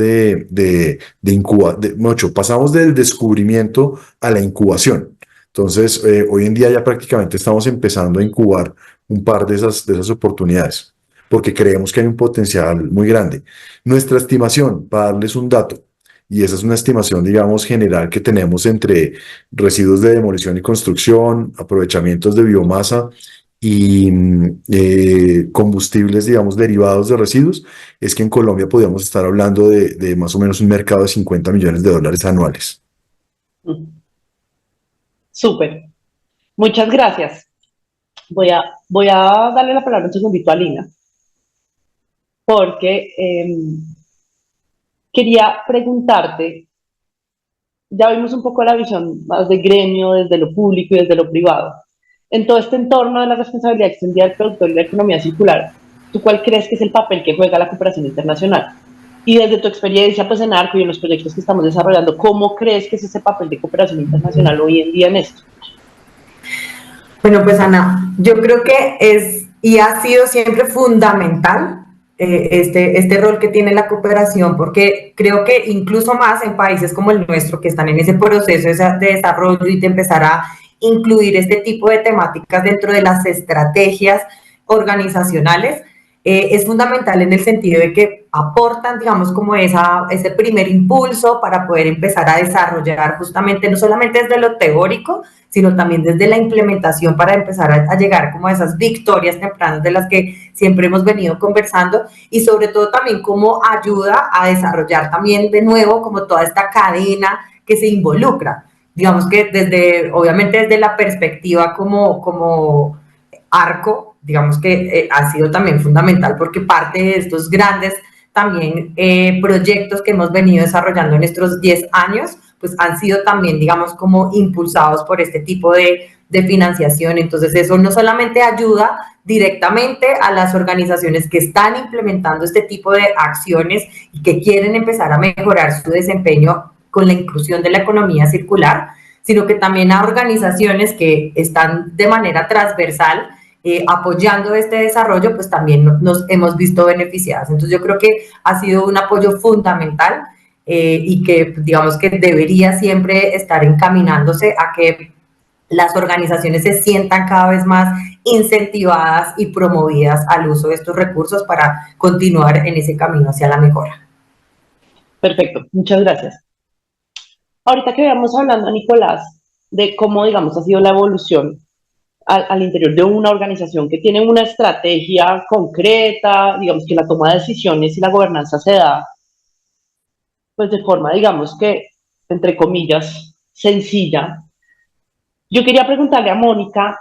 mucho, pasamos del descubrimiento a la incubación. Entonces, hoy en día ya prácticamente estamos empezando a incubar un par de esas oportunidades, porque creemos que hay un potencial muy grande. Nuestra estimación, para darles un dato, y esa es una estimación, digamos, general que tenemos entre residuos de demolición y construcción, aprovechamientos de biomasa y combustibles, digamos, derivados de residuos, es que en Colombia podríamos estar hablando de más o menos un mercado de $50 millones anuales. Súper. Muchas gracias. Voy a darle la palabra un segundito a Lina, porque quería preguntarte, ya vimos un poco la visión más de gremio, desde lo público y desde lo privado. En todo este entorno de la responsabilidad extendida del productor y la economía circular, ¿tú cuál crees que es el papel que juega la cooperación internacional? Y desde tu experiencia pues, en ARCO y en los proyectos que estamos desarrollando, ¿cómo crees que es ese papel de cooperación internacional hoy en día en esto? Bueno, pues Ana, yo creo que es y ha sido siempre fundamental este rol que tiene la cooperación, porque creo que incluso más en países como el nuestro, que están en ese proceso de desarrollo y de empezar a incluir este tipo de temáticas dentro de las estrategias organizacionales, es fundamental en el sentido de que aportan, digamos, como ese primer impulso para poder empezar a desarrollar justamente, no solamente desde lo teórico, sino también desde la implementación para empezar a llegar como a esas victorias tempranas de las que siempre hemos venido conversando y sobre todo también cómo ayuda a desarrollar también de nuevo como toda esta cadena que se involucra. Digamos que obviamente desde la perspectiva como ARCO, digamos que ha sido también fundamental porque parte de estos grandes también proyectos que hemos venido desarrollando en estos 10 años, pues han sido también, digamos, como impulsados por este tipo de financiación. Entonces, eso no solamente ayuda directamente a las organizaciones que están implementando este tipo de acciones y que quieren empezar a mejorar su desempeño con la inclusión de la economía circular, sino que también a organizaciones que están de manera transversal apoyando este desarrollo, pues también nos hemos visto beneficiadas. Entonces yo creo que ha sido un apoyo fundamental y que digamos que debería siempre estar encaminándose a que las organizaciones se sientan cada vez más incentivadas y promovidas al uso de estos recursos para continuar en ese camino hacia la mejora. Perfecto, muchas gracias. Ahorita que íbamos hablando, Nicolás, de cómo, digamos, ha sido la evolución al interior de una organización que tiene una estrategia concreta, digamos que la toma de decisiones y la gobernanza se da, pues de forma, digamos que, entre comillas, sencilla. Yo quería preguntarle a Mónica,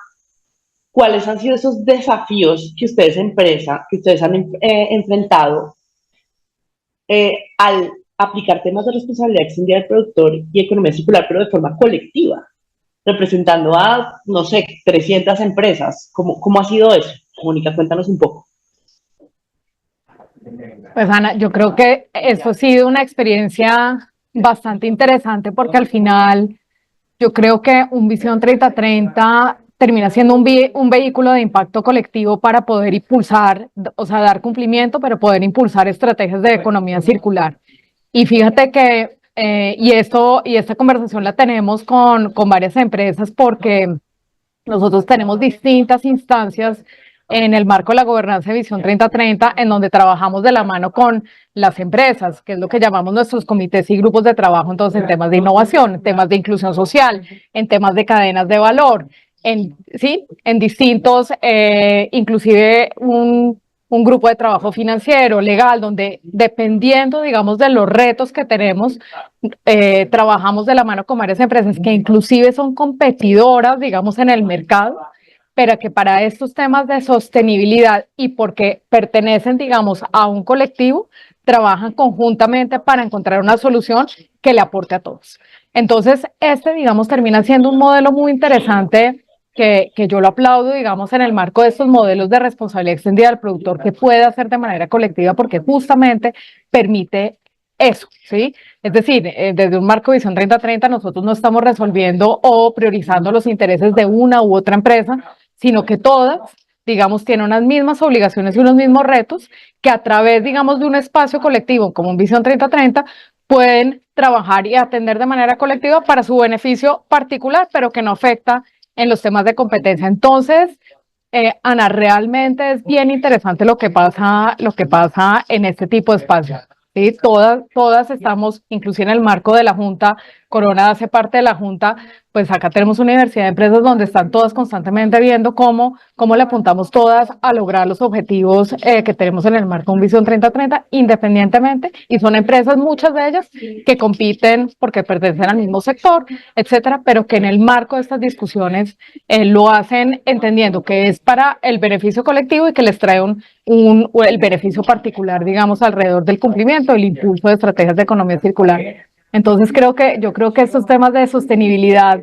¿cuáles han sido esos desafíos que ustedes, empresa, que ustedes han enfrentado al aplicar temas de responsabilidad extendida del productor y economía circular, pero de forma colectiva, representando a, no sé, 300 empresas? ¿Cómo ha sido eso? Mónica, cuéntanos un poco. Pues Ana, yo creo que eso ha sido una experiencia bastante interesante porque al final Yo creo que un Visión 3030 termina siendo un vehículo de impacto colectivo para poder impulsar, o sea, dar cumplimiento, pero poder impulsar estrategias de economía circular. Y fíjate que, y esta conversación la tenemos con varias empresas porque nosotros tenemos distintas instancias en el marco de la gobernanza de Visión 3030, en donde trabajamos de la mano con las empresas, que es lo que llamamos nuestros comités y grupos de trabajo, entonces en temas de innovación, en temas de inclusión social, en temas de cadenas de valor, ¿sí? En distintos, inclusive un grupo de trabajo financiero, legal, donde dependiendo, digamos, de los retos que tenemos, trabajamos de la mano con varias empresas que inclusive son competidoras, digamos, en el mercado, pero que para estos temas de sostenibilidad y porque pertenecen, digamos, a un colectivo, trabajan conjuntamente para encontrar una solución que le aporte a todos. Entonces, digamos, termina siendo un modelo muy interesante que yo lo aplaudo, digamos, en el marco de estos modelos de responsabilidad extendida del productor que puede hacer de manera colectiva porque justamente permite eso, ¿sí? Es decir, desde un marco de Visión 3030 nosotros no estamos resolviendo o priorizando los intereses de una u otra empresa, sino que todas, digamos, tienen unas mismas obligaciones y unos mismos retos que a través, digamos, de un espacio colectivo como un Visión 3030 pueden trabajar y atender de manera colectiva para su beneficio particular, pero que no afecta en los temas de competencia. Entonces, Ana, realmente es bien interesante lo que pasa en este tipo de espacios. ¿Sí? Todas estamos, inclusive en el marco de la Junta, Corona hace parte de la Junta, pues acá tenemos una diversidad de empresas donde están todas constantemente viendo cómo le apuntamos todas a lograr los objetivos que tenemos en el marco de un Visión 3030, independientemente, y son empresas, muchas de ellas, que compiten porque pertenecen al mismo sector, etcétera, pero que en el marco de estas discusiones lo hacen entendiendo que es para el beneficio colectivo y que les trae el beneficio particular, digamos, alrededor del cumplimiento, el impulso de estrategias de economía circular. Entonces, yo creo que estos temas de sostenibilidad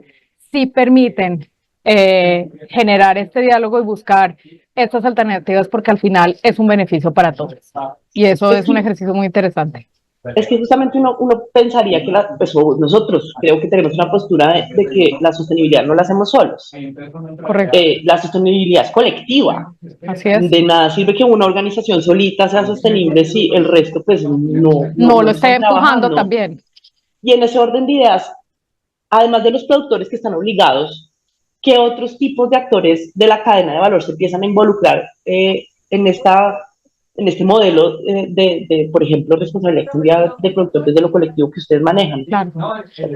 sí permiten generar este diálogo y buscar estas alternativas porque al final es un beneficio para todos. Y eso es un ejercicio muy interesante. Es que justamente uno pensaría que pues, nosotros creo que tenemos una postura de que la sostenibilidad no la hacemos solos. Correcto. La sostenibilidad es colectiva. Así es. De nada sirve que una organización solita sea sostenible si el resto pues no lo está empujando también. Y en ese orden de ideas, además de los productores que están obligados, ¿qué otros tipos de actores de la cadena de valor se empiezan a involucrar en este modelo por ejemplo, responsabilidad extendida de productores desde lo colectivo que ustedes manejan?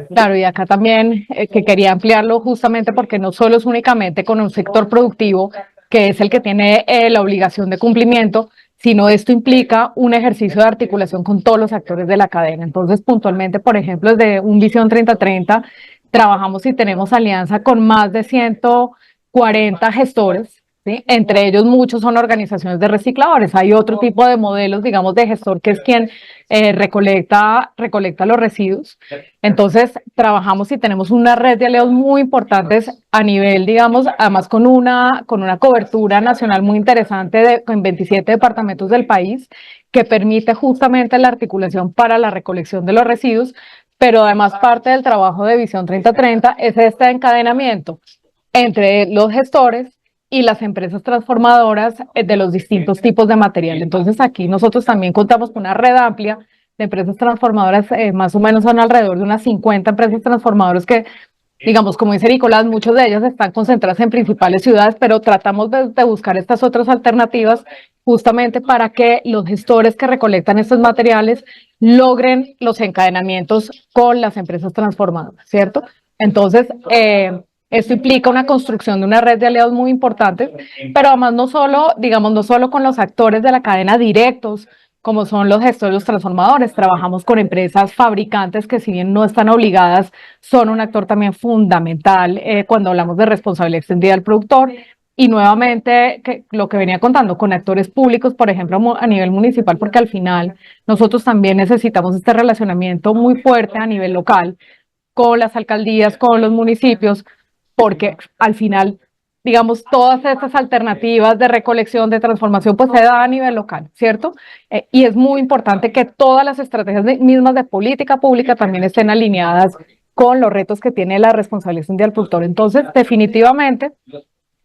Claro, y acá también que quería ampliarlo justamente porque no solo es únicamente con un sector productivo, que es el que tiene la obligación de cumplimiento, sino esto implica un ejercicio de articulación con todos los actores de la cadena. Entonces, puntualmente, por ejemplo, desde un Visión 3030, trabajamos y tenemos alianza con más de 140 gestores, ¿sí? Entre ellos muchos son organizaciones de recicladores. Hay otro tipo de modelos, digamos, de gestor que es quien recolecta los residuos. Entonces, trabajamos y tenemos una red de aliados muy importantes a nivel, digamos, además con una cobertura nacional muy interesante en 27 departamentos del país, que permite justamente la articulación para la recolección de los residuos, pero además parte del trabajo de Visión 3030 es este encadenamiento entre los gestores y las empresas transformadoras de los distintos tipos de material. Entonces aquí nosotros también contamos con una red amplia de empresas transformadoras, más o menos son alrededor de unas 50 empresas transformadoras que, digamos, como dice Nicolás, muchas de ellas están concentradas en principales ciudades, pero tratamos de buscar estas otras alternativas justamente para que los gestores que recolectan estos materiales logren los encadenamientos con las empresas transformadoras, ¿cierto? Entonces, esto implica una construcción de una red de aliados muy importante, pero además no solo con los actores de la cadena directos, como son los gestores, los transformadores. Trabajamos con empresas fabricantes que, si bien no están obligadas, son un actor también fundamental cuando hablamos de responsabilidad extendida del productor. Y nuevamente, lo que venía contando, con actores públicos, por ejemplo, a nivel municipal, porque al final nosotros también necesitamos este relacionamiento muy fuerte a nivel local con las alcaldías, con los municipios, porque al final, digamos, todas estas alternativas de recolección, de transformación, pues se da a nivel local, ¿cierto? Y es muy importante que todas las estrategias mismas de política pública también estén alineadas con los retos que tiene la responsabilización del productor. Entonces, definitivamente,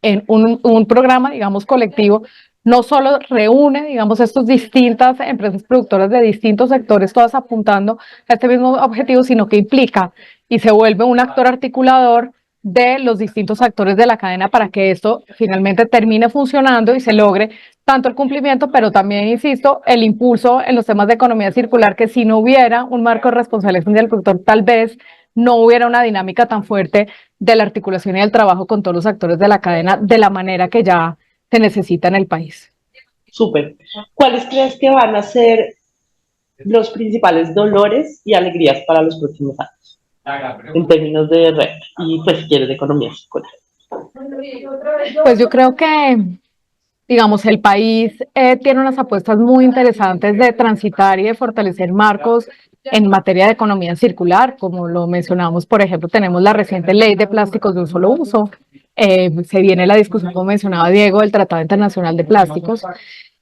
en un programa, digamos, colectivo, no solo reúne, digamos, estas distintas empresas productoras de distintos sectores, todas apuntando a este mismo objetivo, sino que implica y se vuelve un actor articulador de los distintos actores de la cadena para que esto finalmente termine funcionando y se logre tanto el cumplimiento, pero también, insisto, el impulso en los temas de economía circular, que si no hubiera un marco de responsabilización del productor, tal vez no hubiera una dinámica tan fuerte de la articulación y del trabajo con todos los actores de la cadena de la manera que ya se necesita en el país. Súper. ¿Cuáles crees que van a ser los principales dolores y alegrías para los próximos años en términos de red y, pues, si quieres, de economía circular? Pues yo creo que, digamos, el país tiene unas apuestas muy interesantes de transitar y de fortalecer marcos en materia de economía circular, como lo mencionamos, por ejemplo, tenemos la reciente ley de plásticos de un solo uso, se viene la discusión, como mencionaba Diego, del Tratado Internacional de Plásticos,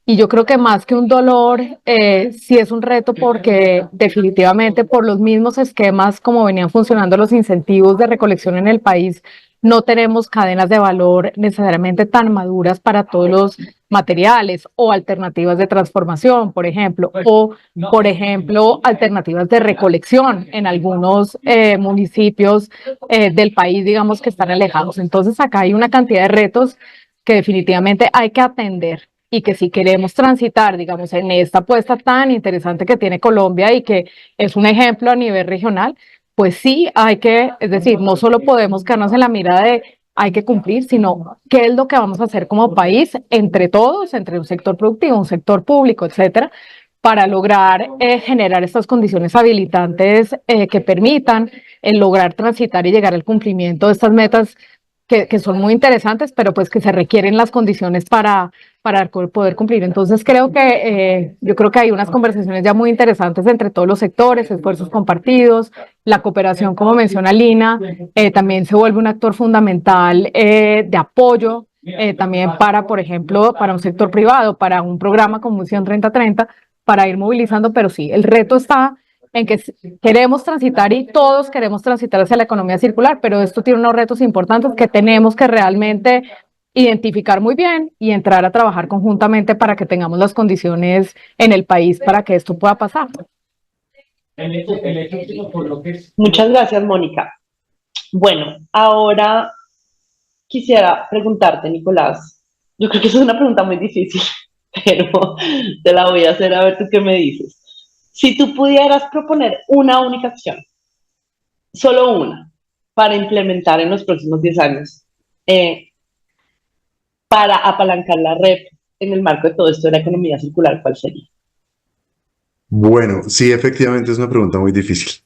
y yo creo que más que un dolor, sí es un reto porque definitivamente por los mismos esquemas como venían funcionando los incentivos de recolección en el país, no tenemos cadenas de valor necesariamente tan maduras para todos los materiales o alternativas de transformación, por ejemplo, o, por ejemplo, alternativas de recolección en algunos municipios del país, digamos, que están alejados. Entonces, acá hay una cantidad de retos que definitivamente hay que atender y que si queremos transitar, digamos, en esta apuesta tan interesante que tiene Colombia y que es un ejemplo a nivel regional, pues sí hay que, es decir, no solo podemos quedarnos en la mirada de hay que cumplir, sino qué es lo que vamos a hacer como país entre todos, entre un sector productivo, un sector público, etcétera, para lograr generar estas condiciones habilitantes que permitan lograr transitar y llegar al cumplimiento de estas metas que son muy interesantes, pero pues que se requieren las condiciones para poder cumplir. Entonces yo creo que hay unas conversaciones ya muy interesantes entre todos los sectores, esfuerzos compartidos, la cooperación, como menciona Lina, también se vuelve un actor fundamental de apoyo, también para, por ejemplo, para un sector privado, para un programa como Misión 3030, para ir movilizando, pero sí, el reto está en que queremos transitar y todos queremos transitar hacia la economía circular, pero esto tiene unos retos importantes que tenemos que realmente identificar muy bien y entrar a trabajar conjuntamente para que tengamos las condiciones en el país para que esto pueda pasar. Muchas gracias, Mónica. Bueno, ahora quisiera preguntarte, Nicolás, yo creo que esa es una pregunta muy difícil, pero te la voy a hacer a ver tú qué me dices. Si tú pudieras proponer una única acción, solo una, para implementar en los próximos 10 años, para apalancar la red en el marco de todo esto de la economía circular, ¿cuál sería? Bueno, sí, efectivamente es una pregunta muy difícil.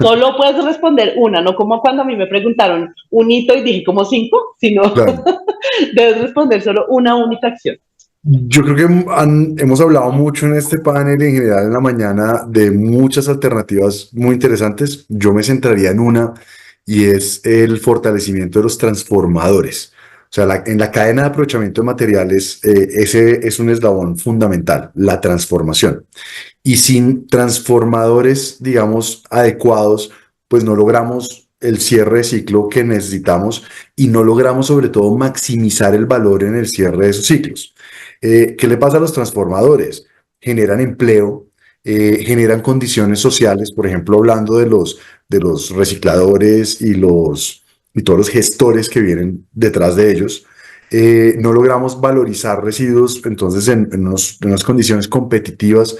Solo puedes responder una, no como cuando a mí me preguntaron un hito y dije como 5, sino Claro. debes responder solo una única acción. Yo creo que hemos hablado mucho en este panel y en general en la mañana de muchas alternativas muy interesantes. Yo me centraría en una y es el fortalecimiento de los transformadores. O sea, en la cadena de aprovechamiento de materiales, ese es un eslabón fundamental, la transformación. Y sin transformadores, digamos, adecuados, pues no logramos el cierre de ciclo que necesitamos y no logramos sobre todo maximizar el valor en el cierre de esos ciclos. ¿Qué le pasa a los transformadores? Generan empleo, generan condiciones sociales, por ejemplo, hablando de los recicladores y todos los gestores que vienen detrás de ellos. No logramos valorizar residuos, entonces en unas condiciones competitivas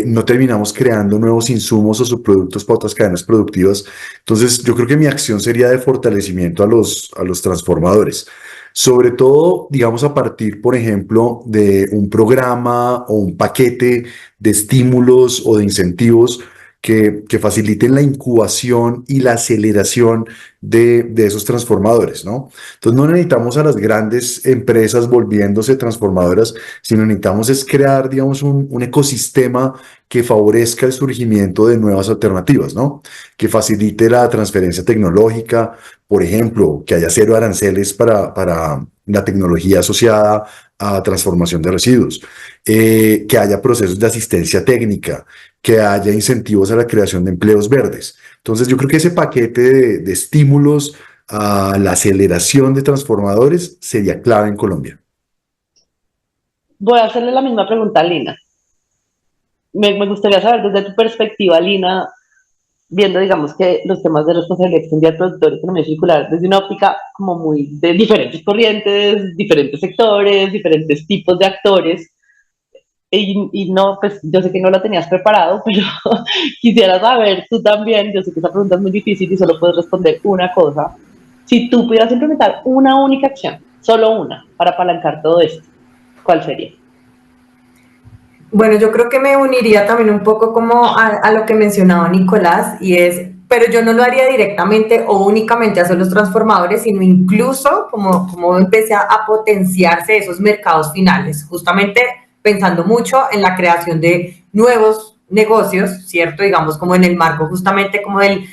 no terminamos creando nuevos insumos o subproductos para otras cadenas productivas. Entonces yo creo que mi acción sería de fortalecimiento a los transformadores. Sobre todo, digamos, a partir, por ejemplo, de un programa o un paquete de estímulos o de incentivos que faciliten la incubación y la aceleración de esos transformadores, ¿no? Entonces no necesitamos a las grandes empresas volviéndose transformadoras, sino necesitamos es crear, digamos, un ecosistema que favorezca el surgimiento de nuevas alternativas, ¿no? Que facilite la transferencia tecnológica, por ejemplo, que haya cero aranceles para la tecnología asociada a transformación de residuos, que haya procesos de asistencia técnica, que haya incentivos a la creación de empleos verdes. Entonces yo creo que ese paquete de estímulos a la aceleración de transformadores sería clave en Colombia. Voy a hacerle la misma pregunta a Lina. Me gustaría saber desde tu perspectiva, Lina, viendo, digamos, que los temas de responsabilidad extendida del productor y economía circular desde una óptica como muy de diferentes corrientes, diferentes sectores, diferentes tipos de actores. Y no, pues yo sé que no lo tenías preparado, pero quisiera saber tú también, yo sé que esa pregunta es muy difícil y solo puedes responder una cosa. Si tú pudieras implementar una única acción, solo una, para apalancar todo esto, ¿cuál sería? Bueno, yo creo que me uniría también un poco como a lo que mencionaba Nicolás, y es, pero yo no lo haría directamente o únicamente hacia los transformadores, sino incluso como empecé a potenciarse esos mercados finales, justamente pensando mucho en la creación de nuevos negocios, ¿cierto? Digamos como en el marco justamente como del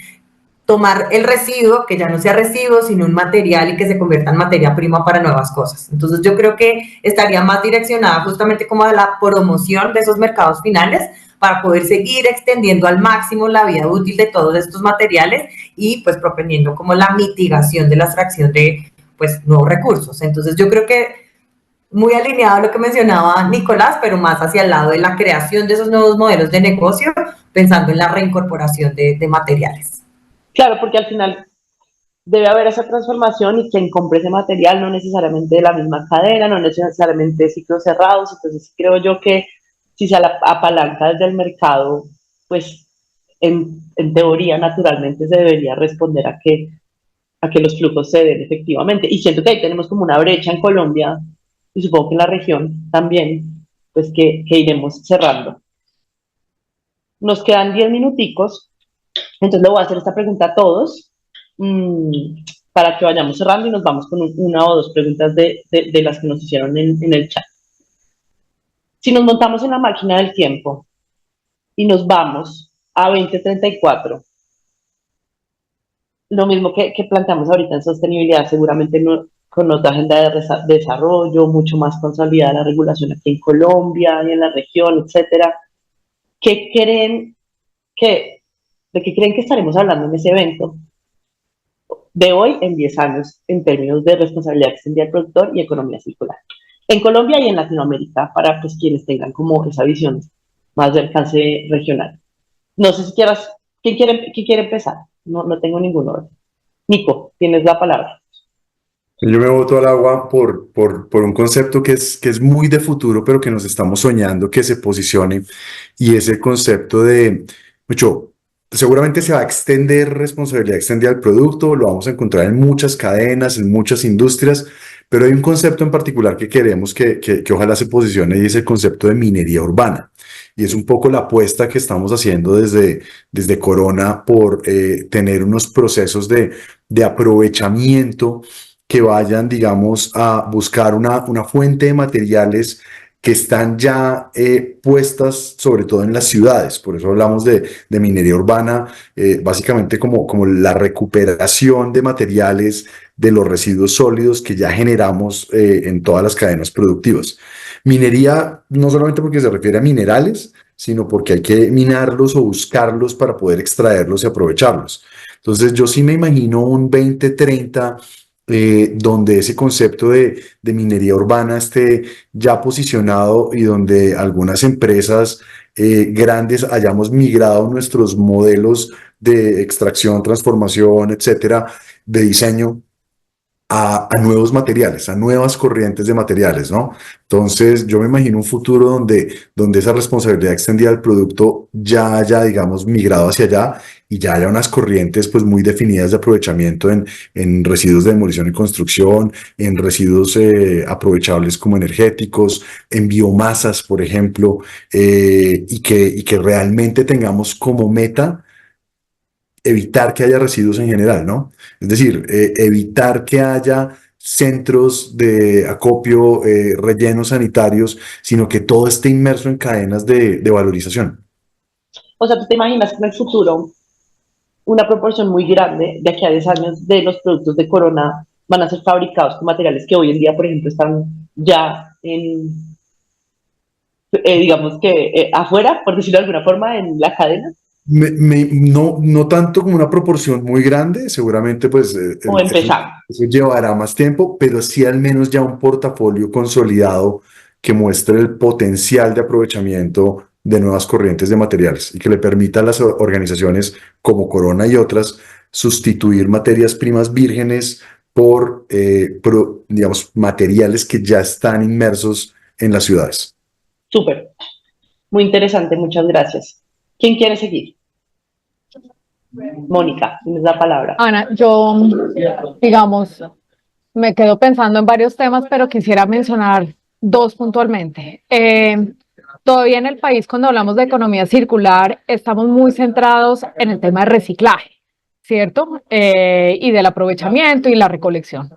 tomar el residuo, que ya no sea residuo, sino un material y que se convierta en materia prima para nuevas cosas. Entonces yo creo que estaría más direccionada justamente como a la promoción de esos mercados finales para poder seguir extendiendo al máximo la vida útil de todos estos materiales y pues propendiendo como la mitigación de la extracción de pues nuevos recursos. Entonces yo creo que muy alineado a lo que mencionaba Nicolás, pero más hacia el lado de la creación de esos nuevos modelos de negocio, pensando en la reincorporación de materiales. Claro, porque al final debe haber esa transformación y quien compre ese material no necesariamente de la misma cadena, no necesariamente de ciclos cerrados, entonces creo yo que si se apalanca desde el mercado, pues en teoría naturalmente se debería responder a que los flujos se den efectivamente. Y siento que ahí tenemos como una brecha en Colombia y supongo que en la región también, pues que iremos cerrando. Nos quedan 10 minuticos, entonces le voy a hacer esta pregunta a todos para que vayamos cerrando y nos vamos con una o dos preguntas de las que nos hicieron en el chat. Si nos montamos en la máquina del tiempo y nos vamos a 2034, lo mismo que planteamos ahorita en sostenibilidad, seguramente no, con otra agenda de desarrollo, mucho más consolidada la regulación aquí en Colombia y en la región, etcétera. ¿Qué creen de qué creen que estaremos hablando en ese evento de hoy en 10 años en términos de responsabilidad extendida del productor y economía circular? En Colombia y en Latinoamérica, para pues quienes tengan como esa visión más de alcance regional. No sé si quieras, quién quiere empezar? No tengo ningún orden. Nico, tienes la palabra. Yo me boto al agua por un concepto que es muy de futuro, pero que nos estamos soñando que se posicione, y ese concepto de, mucho, seguramente se va a extender responsabilidad extendida al producto, lo vamos a encontrar en muchas cadenas, en muchas industrias, pero hay un concepto en particular que queremos que ojalá se posicione, y es el concepto de minería urbana. Y es un poco la apuesta que estamos haciendo desde Corona por tener unos procesos de aprovechamiento que vayan, digamos, a buscar una fuente de materiales que están ya puestas sobre todo en las ciudades. Por eso hablamos de minería urbana, básicamente como la recuperación de materiales de los residuos sólidos que ya generamos en todas las cadenas productivas. Minería no solamente porque se refiere a minerales, sino porque hay que minarlos o buscarlos para poder extraerlos y aprovecharlos. Entonces yo sí me imagino un 2030 donde ese concepto de minería urbana esté ya posicionado, y donde algunas empresas grandes hayamos migrado nuestros modelos de extracción, transformación, etcétera, de diseño a nuevos materiales, a nuevas corrientes de materiales, ¿no? Entonces, yo me imagino un futuro donde esa responsabilidad extendida del producto ya haya, digamos, migrado hacia allá, y ya haya unas corrientes pues muy definidas de aprovechamiento en residuos de demolición y construcción, en residuos aprovechables como energéticos, en biomasas, por ejemplo, y que realmente tengamos como meta evitar que haya residuos en general, ¿no? Es decir, evitar que haya centros de acopio, rellenos sanitarios, sino que todo esté inmerso en cadenas de valorización. O sea, ¿tú te imaginas que en el futuro una proporción muy grande de aquí a 10 años de los productos de Corona van a ser fabricados con materiales que hoy en día, por ejemplo, están ya digamos que afuera, por decirlo de alguna forma, en la cadena? No tanto como una proporción muy grande, seguramente pues O empezar. eso llevará más tiempo, pero sí al menos ya un portafolio consolidado que muestre el potencial de aprovechamiento de nuevas corrientes de materiales y que le permita a las organizaciones como Corona y otras sustituir materias primas vírgenes por, digamos, materiales que ya están inmersos en las ciudades. Súper. Muy interesante, muchas gracias. ¿Quién quiere seguir? Mónica, tienes la palabra. Ana, yo, digamos, me quedo pensando en varios temas, pero quisiera mencionar dos puntualmente. Todavía en el país, cuando hablamos de economía circular, estamos muy centrados en el tema de reciclaje, ¿cierto? Y del aprovechamiento y la recolección.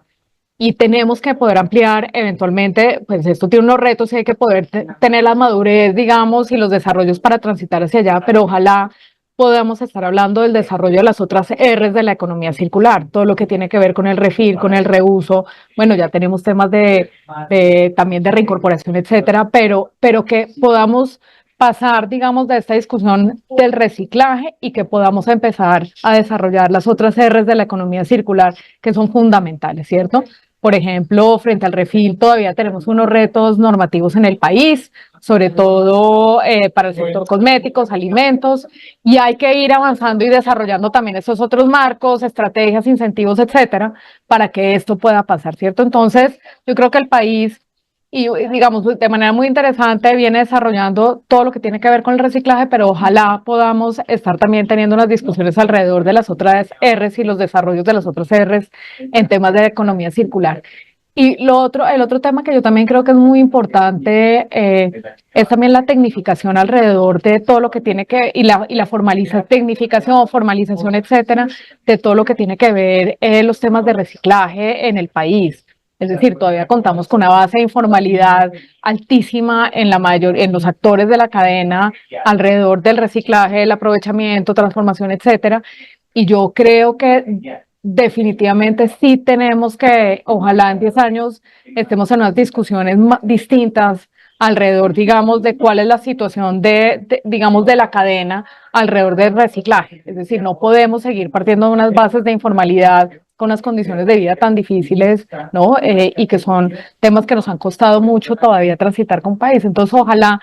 Y tenemos que poder ampliar eventualmente, pues esto tiene unos retos y hay que poder tener la madurez, digamos, y los desarrollos para transitar hacia allá, pero ojalá podamos estar hablando del desarrollo de las otras R's de la economía circular, todo lo que tiene que ver con el refill, con el reuso. Bueno, ya tenemos temas también de reincorporación, etcétera, pero que podamos pasar, digamos, de esta discusión del reciclaje y que podamos empezar a desarrollar las otras R's de la economía circular que son fundamentales, ¿cierto? Por ejemplo, frente al refill todavía tenemos unos retos normativos en el país, sobre todo para el sector cosméticos, alimentos, y hay que ir avanzando y desarrollando también esos otros marcos, estrategias, incentivos, etcétera, para que esto pueda pasar, ¿cierto? Entonces, yo creo que el país, y digamos, de manera muy interesante, viene desarrollando todo lo que tiene que ver con el reciclaje, pero ojalá podamos estar también teniendo unas discusiones alrededor de las otras R's y los desarrollos de las otras R's en temas de economía circular. Y el otro tema que yo también creo que es muy importante es también la tecnificación alrededor de todo lo que tiene que, y la tecnificación, formalización, etcétera, de todo lo que tiene que ver los temas de reciclaje en el país. Es decir, todavía contamos con una base de informalidad altísima en los actores de la cadena alrededor del reciclaje, el aprovechamiento, transformación, etcétera. Y yo creo que definitivamente sí tenemos que, ojalá en 10 años estemos en unas discusiones distintas alrededor, digamos, de cuál es la situación digamos, de la cadena alrededor del reciclaje. Es decir, no podemos seguir partiendo de unas bases de informalidad con unas condiciones de vida tan difíciles, ¿no? Y que son temas que nos han costado mucho todavía transitar con país. Entonces, ojalá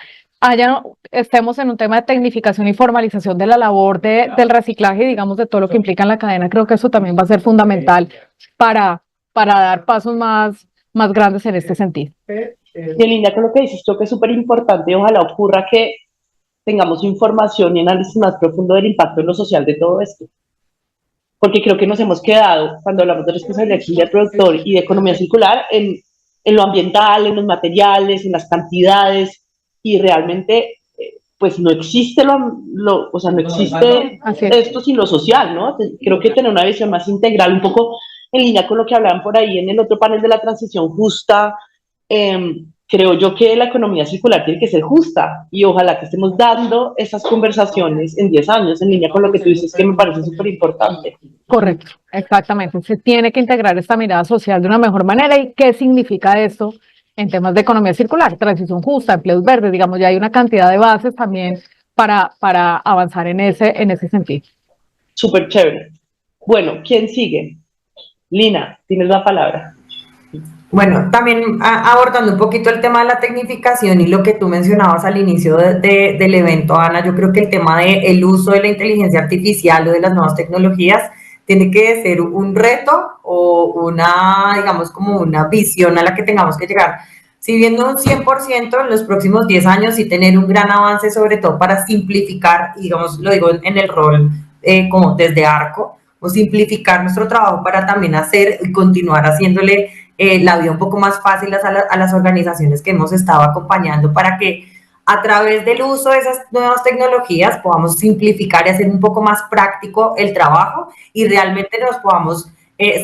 estemos en un tema de tecnificación y formalización de la labor del reciclaje y digamos de todo lo que implica en la cadena. Creo que eso también va a ser fundamental para dar pasos más grandes en este sentido. Y linda con lo que dices, creo que es súper importante y ojalá ocurra que tengamos información y análisis más profundo del impacto en lo social de todo esto. Porque creo que nos hemos quedado, cuando hablamos de responsabilidad del productor y de economía circular, en lo ambiental, en los materiales, en las cantidades, y realmente pues no existe o sea, no existe esto sin lo social, ¿no? Creo que tener una visión más integral, un poco en línea con lo que hablaban por ahí en el otro panel de la transición justa, creo yo que la economía circular tiene que ser justa y ojalá que estemos dando esas conversaciones en 10 años, en línea con lo que tú dices, que me parece súper importante. Correcto, exactamente. Se tiene que integrar esta mirada social de una mejor manera. ¿Y qué significa esto en temas de economía circular? Transición justa, empleos verdes, digamos, ya hay una cantidad de bases también para avanzar en ese sentido. Súper chévere. Bueno, ¿quién sigue? Lina, tienes la palabra. Bueno, también abordando un poquito el tema de la tecnificación y lo que tú mencionabas al inicio del evento, Ana, yo creo que el tema del uso de la inteligencia artificial o de las nuevas tecnologías tiene que ser un reto o una, digamos, como una visión a la que tengamos que llegar. Si bien no un 100% en los próximos 10 años y tener un gran avance, sobre todo para simplificar, digamos, lo digo en el rol como desde Arco, o simplificar nuestro trabajo para también hacer y continuar haciéndole la vida un poco más fácil a las organizaciones que hemos estado acompañando para que a través del uso de esas nuevas tecnologías podamos simplificar y hacer un poco más práctico el trabajo y realmente nos podamos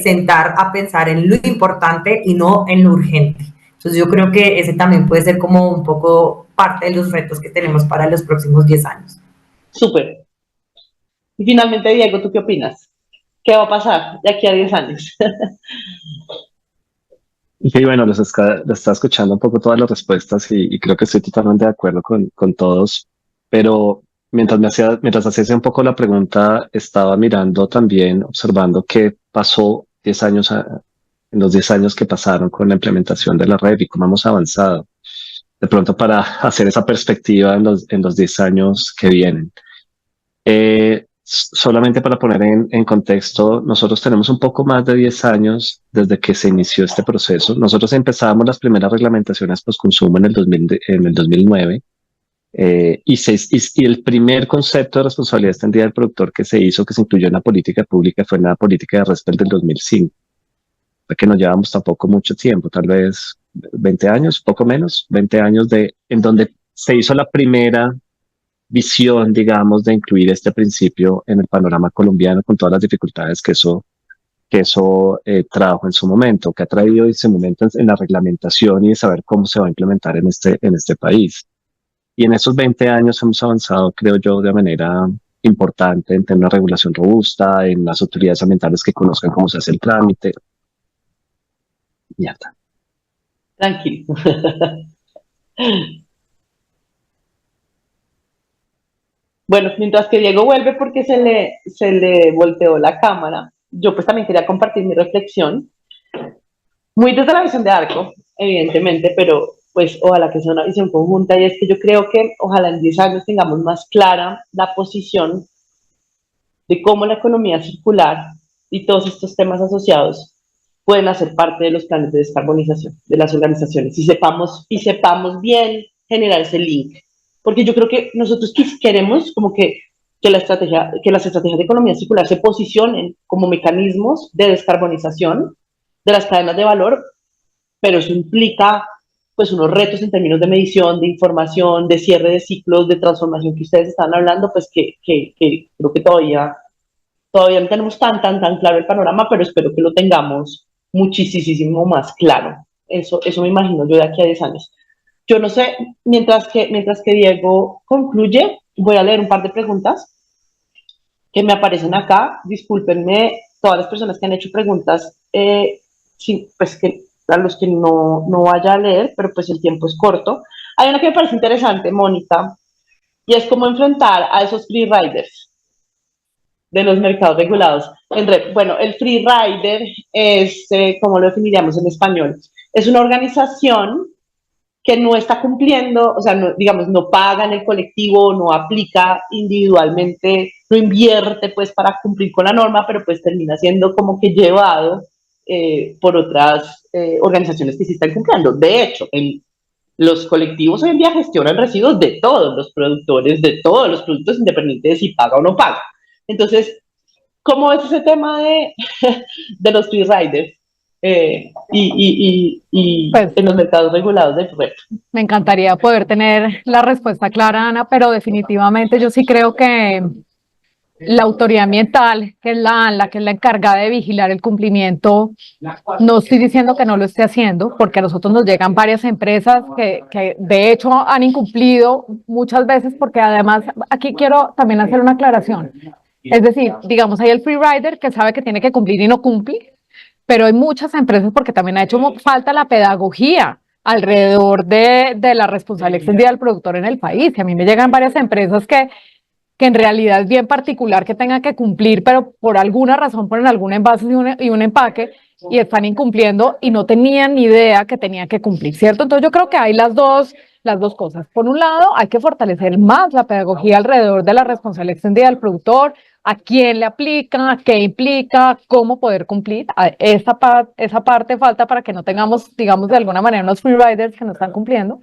sentar a pensar en lo importante y no en lo urgente. Entonces yo creo que ese también puede ser como un poco parte de los retos que tenemos para los próximos 10 años. Súper. Y finalmente, Diego, ¿tú qué opinas? ¿Qué va a pasar de aquí a 10 años? Sí, bueno, les está escuchando un poco todas las respuestas y creo que estoy totalmente de acuerdo con todos, pero mientras hacías un poco la pregunta, estaba mirando también, observando qué pasó 10 años en los 10 años que pasaron con la implementación de la red y cómo hemos avanzado. De pronto para hacer esa perspectiva en los 10 años que vienen. Solamente para poner en contexto, nosotros tenemos un poco más de 10 años desde que se inició este proceso. Nosotros empezamos las primeras reglamentaciones post-consumo en el 2009. Y el primer concepto de responsabilidad extendida del productor que se hizo, que se incluyó en la política pública, fue en la política de RESPEL del 2005. Fue que no llevamos tampoco mucho tiempo, tal vez 20 años, poco menos, 20 años en donde se hizo la primera visión, digamos, de incluir este principio en el panorama colombiano con todas las dificultades que eso trajo en su momento, que ha traído en ese momento en la reglamentación y de saber cómo se va a implementar en este país. Y en esos 20 años hemos avanzado, creo yo, de manera importante en tener una regulación robusta, en las autoridades ambientales que conozcan cómo se hace el trámite. Ya está. Tranquilo. Bueno, mientras que Diego vuelve porque se le volteó la cámara, yo pues también quería compartir mi reflexión, muy desde la visión de Arco, evidentemente, pero pues ojalá que sea una visión conjunta, y es que yo creo que ojalá en 10 años tengamos más clara la posición de cómo la economía circular y todos estos temas asociados pueden hacer parte de los planes de descarbonización de las organizaciones y sepamos bien generar ese link. Porque yo creo que nosotros queremos como que las estrategias de economía circular se posicionen como mecanismos de descarbonización de las cadenas de valor, pero eso implica pues unos retos en términos de medición, de información, de cierre de ciclos, de transformación que ustedes están hablando, pues que creo que todavía no tenemos tan claro el panorama, pero espero que lo tengamos muchísimo más claro. Eso me imagino yo de aquí a 10 años. Yo no sé, mientras que Diego concluye, voy a leer un par de preguntas que me aparecen acá. Discúlpenme todas las personas que han hecho preguntas, pues que a los que no vaya a leer, pero pues el tiempo es corto. Hay una que me parece interesante, Mónica, y es cómo enfrentar a esos free riders de los mercados regulados. Bueno, el free rider es, ¿cómo lo definiríamos en español? Es una organización que no está cumpliendo, o sea, no paga en el colectivo, no aplica individualmente, no invierte pues para cumplir con la norma, pero pues termina siendo como que llevado por otras organizaciones que sí están cumpliendo. De hecho, los colectivos hoy en día gestionan residuos de todos los productores, de todos los productos, independiente de si paga o no paga. Entonces, ¿cómo es ese tema de los free riders? Pues, en los mercados regulados de red. Me encantaría poder tener la respuesta clara, Ana, pero definitivamente yo sí creo que la autoridad ambiental, que es la ANLA, que es la encargada de vigilar el cumplimiento, no estoy diciendo que no lo esté haciendo, porque a nosotros nos llegan varias empresas que de hecho han incumplido muchas veces, porque además aquí quiero también hacer una aclaración. Es decir, digamos, hay el free rider que sabe que tiene que cumplir y no cumple, pero hay muchas empresas porque también ha hecho falta la pedagogía alrededor de la responsabilidad extendida del productor en el país. Y a mí me llegan varias empresas que en realidad es bien particular que tengan que cumplir, pero por alguna razón ponen algún envase y un empaque y están incumpliendo y no tenían ni idea que tenían que cumplir, ¿cierto? Entonces yo creo que hay las dos cosas. Por un lado, hay que fortalecer más la pedagogía alrededor de la responsabilidad extendida del productor, a quién le aplica, qué implica, cómo poder cumplir. Esa parte falta para que no tengamos, digamos, de alguna manera unos free riders que no están cumpliendo.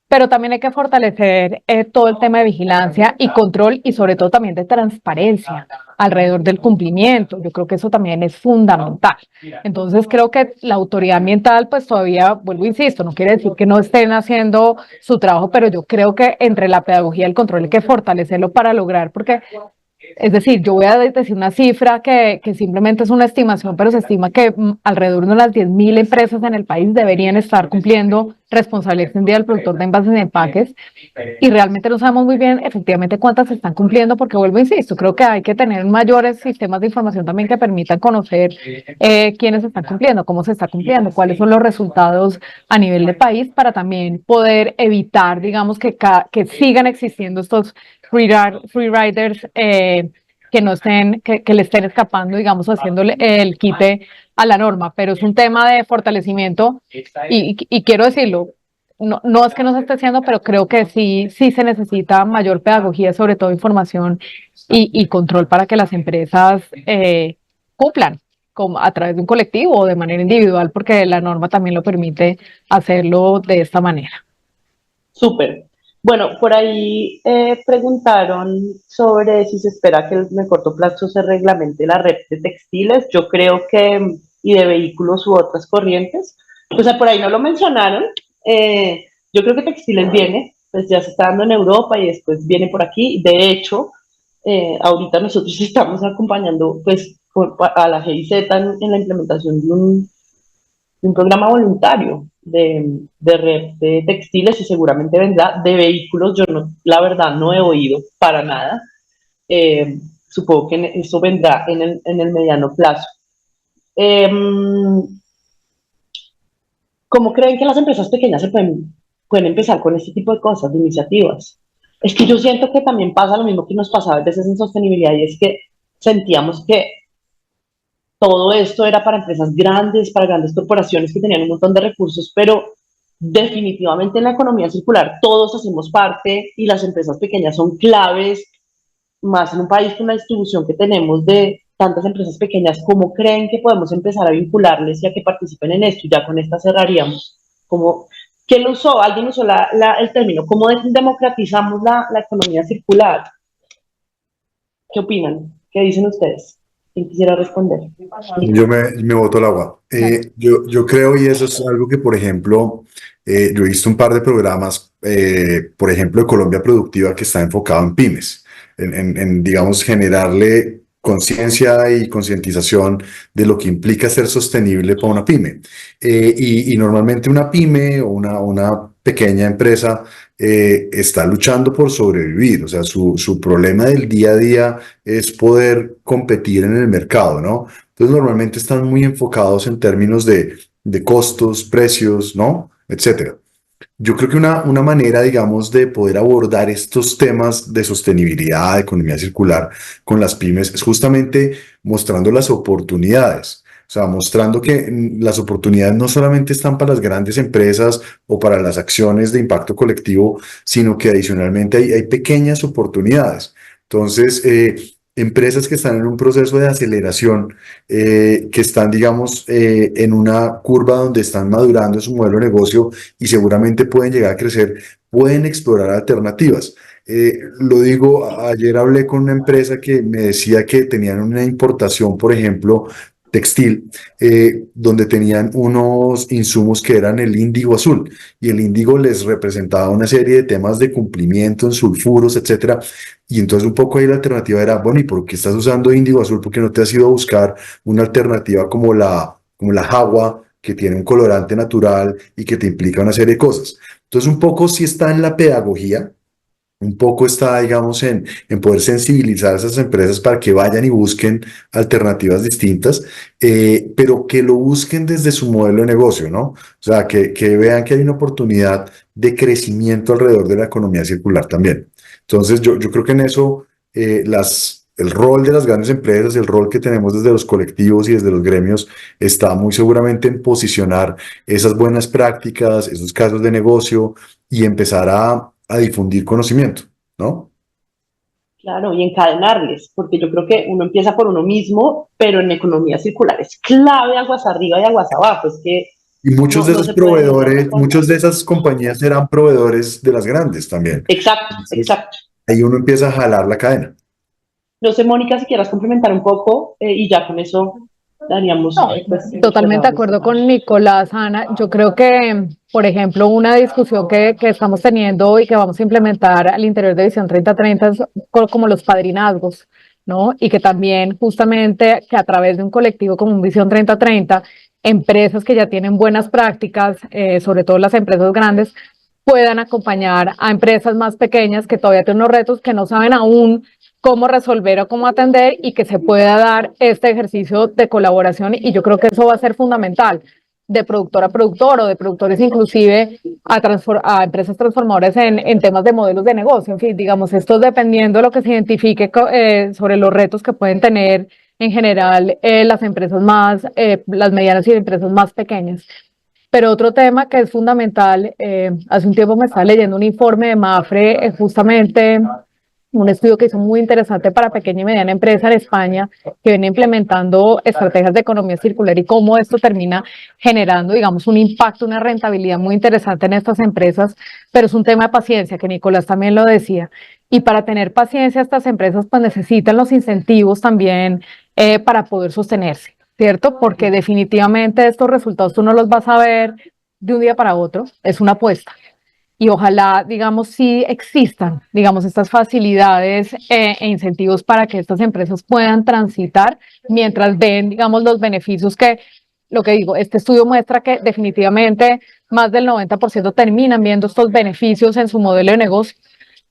Pero también hay que fortalecer todo el tema de vigilancia y control y sobre todo también de transparencia alrededor del cumplimiento. Yo creo que eso también es fundamental. Entonces creo que la autoridad ambiental pues todavía, vuelvo, insisto, no quiere decir que no estén haciendo su trabajo, pero yo creo que entre la pedagogía y el control hay que fortalecerlo para lograr, porque es decir, yo voy a decir una cifra que simplemente es una estimación, pero se estima que alrededor de unas 10.000 empresas en el país deberían estar cumpliendo responsabilidad extendida del productor de envases y empaques, y realmente no sabemos muy bien efectivamente cuántas se están cumpliendo, porque vuelvo, insisto, creo que hay que tener mayores sistemas de información también que permitan conocer quiénes están cumpliendo, cómo se está cumpliendo, cuáles son los resultados a nivel de país, para también poder evitar, digamos, que sigan existiendo estos free riders que no estén, que le estén escapando, digamos, haciéndole el quite a la norma, pero es un tema de fortalecimiento y quiero decirlo, no es que no se esté haciendo, pero creo que sí se necesita mayor pedagogía, sobre todo información y control para que las empresas cumplan como a través de un colectivo o de manera individual, porque la norma también lo permite hacerlo de esta manera. Súper. Bueno, por ahí preguntaron sobre si se espera que en el corto plazo se reglamente la red de textiles. Yo creo que, y de vehículos u otras corrientes. O sea, por ahí no lo mencionaron. Yo creo que textiles viene, pues ya se está dando en Europa y después viene por aquí. De hecho, ahorita nosotros estamos acompañando pues a la GIZ en la implementación de un programa voluntario de red de textiles y seguramente vendrá de vehículos. Yo no, la verdad no he oído para nada. Supongo que eso vendrá en el mediano plazo. ¿Cómo creen que las empresas pequeñas pueden empezar con este tipo de cosas, de iniciativas? Es que yo siento que también pasa lo mismo que nos pasaba a veces en sostenibilidad, y es que sentíamos que todo esto era para empresas grandes, para grandes corporaciones que tenían un montón de recursos, pero definitivamente en la economía circular todos hacemos parte y las empresas pequeñas son claves, más en un país con la distribución que tenemos de tantas empresas pequeñas. ¿Cómo creen que podemos empezar a vincularles y a que participen en esto? Y ya con esta cerraríamos. ¿Quién lo usó? Alguien usó el término. ¿Cómo democratizamos la economía circular? ¿Qué opinan? ¿Qué dicen ustedes? ¿Quién quisiera responder? Yo me boto el agua. Yo creo, y eso es algo que, por ejemplo, yo he visto un par de programas, por ejemplo, de Colombia Productiva, que está enfocado en pymes, digamos, generarle conciencia y concientización de lo que implica ser sostenible para una pyme. Y normalmente una pyme o una pequeña empresa está luchando por sobrevivir. O sea, su problema del día a día es poder competir en el mercado, ¿no? Entonces, normalmente están muy enfocados en términos de costos, precios, ¿no? Etcétera. Yo creo que una manera, digamos, de poder abordar estos temas de sostenibilidad, de economía circular con las pymes es justamente mostrando las oportunidades. O sea, mostrando que las oportunidades no solamente están para las grandes empresas o para las acciones de impacto colectivo, sino que adicionalmente hay pequeñas oportunidades. Entonces, empresas que están en un proceso de aceleración, que están, digamos, en una curva donde están madurando su modelo de negocio y seguramente pueden llegar a crecer, pueden explorar alternativas. Lo digo, ayer hablé con una empresa que me decía que tenían una importación, por ejemplo, textil, donde tenían unos insumos que eran el índigo azul, y el índigo les representaba una serie de temas de cumplimiento en sulfuros, etcétera. Y entonces un poco ahí la alternativa era, bueno, ¿y por qué estás usando índigo azul? ¿Por qué no te has ido a buscar una alternativa como la jagua, que tiene un colorante natural y que te implica una serie de cosas? Entonces un poco sí está en la pedagogía, un poco está, digamos, en poder sensibilizar a esas empresas para que vayan y busquen alternativas distintas, pero que lo busquen desde su modelo de negocio, ¿no? O sea, que vean que hay una oportunidad de crecimiento alrededor de la economía circular también. Entonces, yo creo que en eso el rol de las grandes empresas, el rol que tenemos desde los colectivos y desde los gremios, está muy seguramente en posicionar esas buenas prácticas, esos casos de negocio y empezar a difundir conocimiento, ¿no? Claro, y encadenarles, porque yo creo que uno empieza por uno mismo, pero en economía circular es clave aguas arriba y aguas abajo. Es que Y muchos de no esos se puede decir otra proveedores, cosa. muchas de esas compañías serán proveedores de las grandes también. Exacto, Entonces, exacto. ahí uno empieza a jalar la cadena. No sé, Mónica, si quieras complementar un poco y ya con eso daríamos. No, Pues, totalmente de acuerdo con Nicolás, Ana. Yo creo que, por ejemplo, una discusión que estamos teniendo y que vamos a implementar al interior de Visión 3030 es como los padrinazgos, ¿no? Y que también justamente que a través de un colectivo como un Visión 3030, empresas que ya tienen buenas prácticas, sobre todo las empresas grandes, puedan acompañar a empresas más pequeñas que todavía tienen unos retos que no saben aún cómo resolver o cómo atender, y que se pueda dar este ejercicio de colaboración, y yo creo que eso va a ser fundamental. de productor a productor o de productores inclusive a empresas transformadoras en temas de modelos de negocio. En fin, digamos, esto dependiendo de lo que se identifique sobre los retos que pueden tener en general las empresas las medianas y empresas más pequeñas. Pero otro tema que es fundamental, hace un tiempo me estaba leyendo un informe de MAFRE, justamente un estudio que hizo muy interesante para pequeña y mediana empresa en España, que viene implementando estrategias de economía circular y cómo esto termina generando, digamos, un impacto, una rentabilidad muy interesante en estas empresas, pero es un tema de paciencia, que Nicolás también lo decía. Y para tener paciencia, estas empresas pues necesitan los incentivos también para poder sostenerse, ¿cierto? Porque definitivamente estos resultados tú no los vas a ver de un día para otro, es una apuesta. Y ojalá, digamos, sí existan, digamos, estas facilidades e incentivos para que estas empresas puedan transitar mientras ven, digamos, los beneficios que, lo que digo, este estudio muestra que definitivamente más del 90% terminan viendo estos beneficios en su modelo de negocio,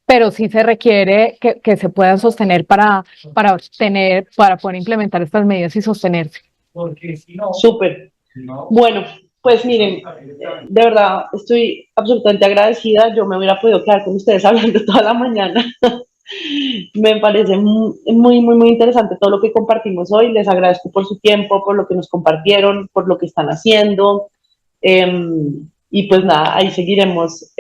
pero sí se requiere que se puedan sostener para poder implementar estas medidas y sostenerse. Súper. Bueno, pues miren, de verdad estoy absolutamente agradecida. Yo me hubiera podido quedar con ustedes hablando toda la mañana. Me parece muy interesante todo lo que compartimos hoy. Les agradezco por su tiempo, por lo que nos compartieron, por lo que están haciendo. Y pues nada, ahí seguiremos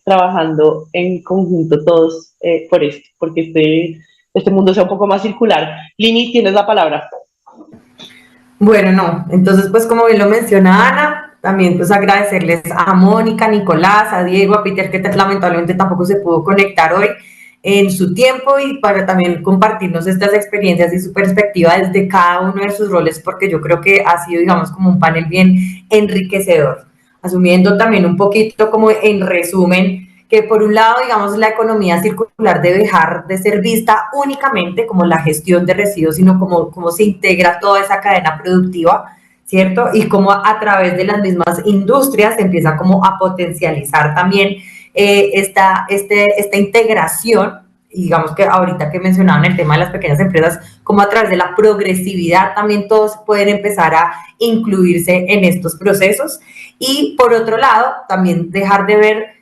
trabajando en conjunto todos por esto, porque este mundo sea un poco más circular. Lini, tienes la palabra. Bueno, no, entonces pues como bien lo menciona Ana, también pues agradecerles a Mónica, a Nicolás, a Diego, a Peter, que lamentablemente tampoco se pudo conectar hoy, en su tiempo y para también compartirnos estas experiencias y su perspectiva desde cada uno de sus roles, porque yo creo que ha sido, digamos, como un panel bien enriquecedor, asumiendo también un poquito como en resumen que por un lado, digamos, la economía circular debe dejar de ser vista únicamente como la gestión de residuos, sino como cómo se integra toda esa cadena productiva, ¿cierto? Y cómo a través de las mismas industrias se empieza como a potencializar también esta integración, y digamos que ahorita que mencionaban el tema de las pequeñas empresas, como a través de la progresividad también todos pueden empezar a incluirse en estos procesos. Y por otro lado, también dejar de ver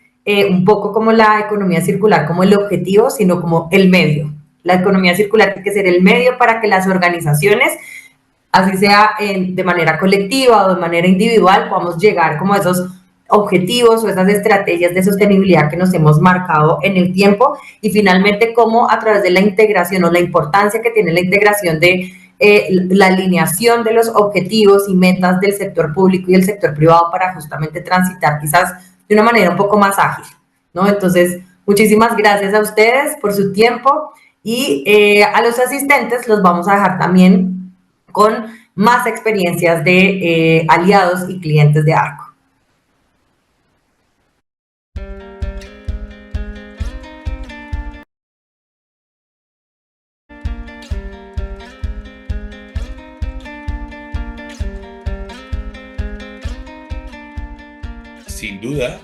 un poco como la economía circular como el objetivo, sino como el medio. La economía circular tiene que ser el medio para que las organizaciones, así sea de manera colectiva o de manera individual, podamos llegar como a esos objetivos o esas estrategias de sostenibilidad que nos hemos marcado en el tiempo y finalmente cómo a través de la integración o la importancia que tiene la integración de la alineación de los objetivos y metas del sector público y el sector privado para justamente transitar quizás de una manera un poco más ágil, ¿no? Entonces, muchísimas gracias a ustedes por su tiempo y a los asistentes los vamos a dejar también con más experiencias de aliados y clientes de ARCO. Sin duda,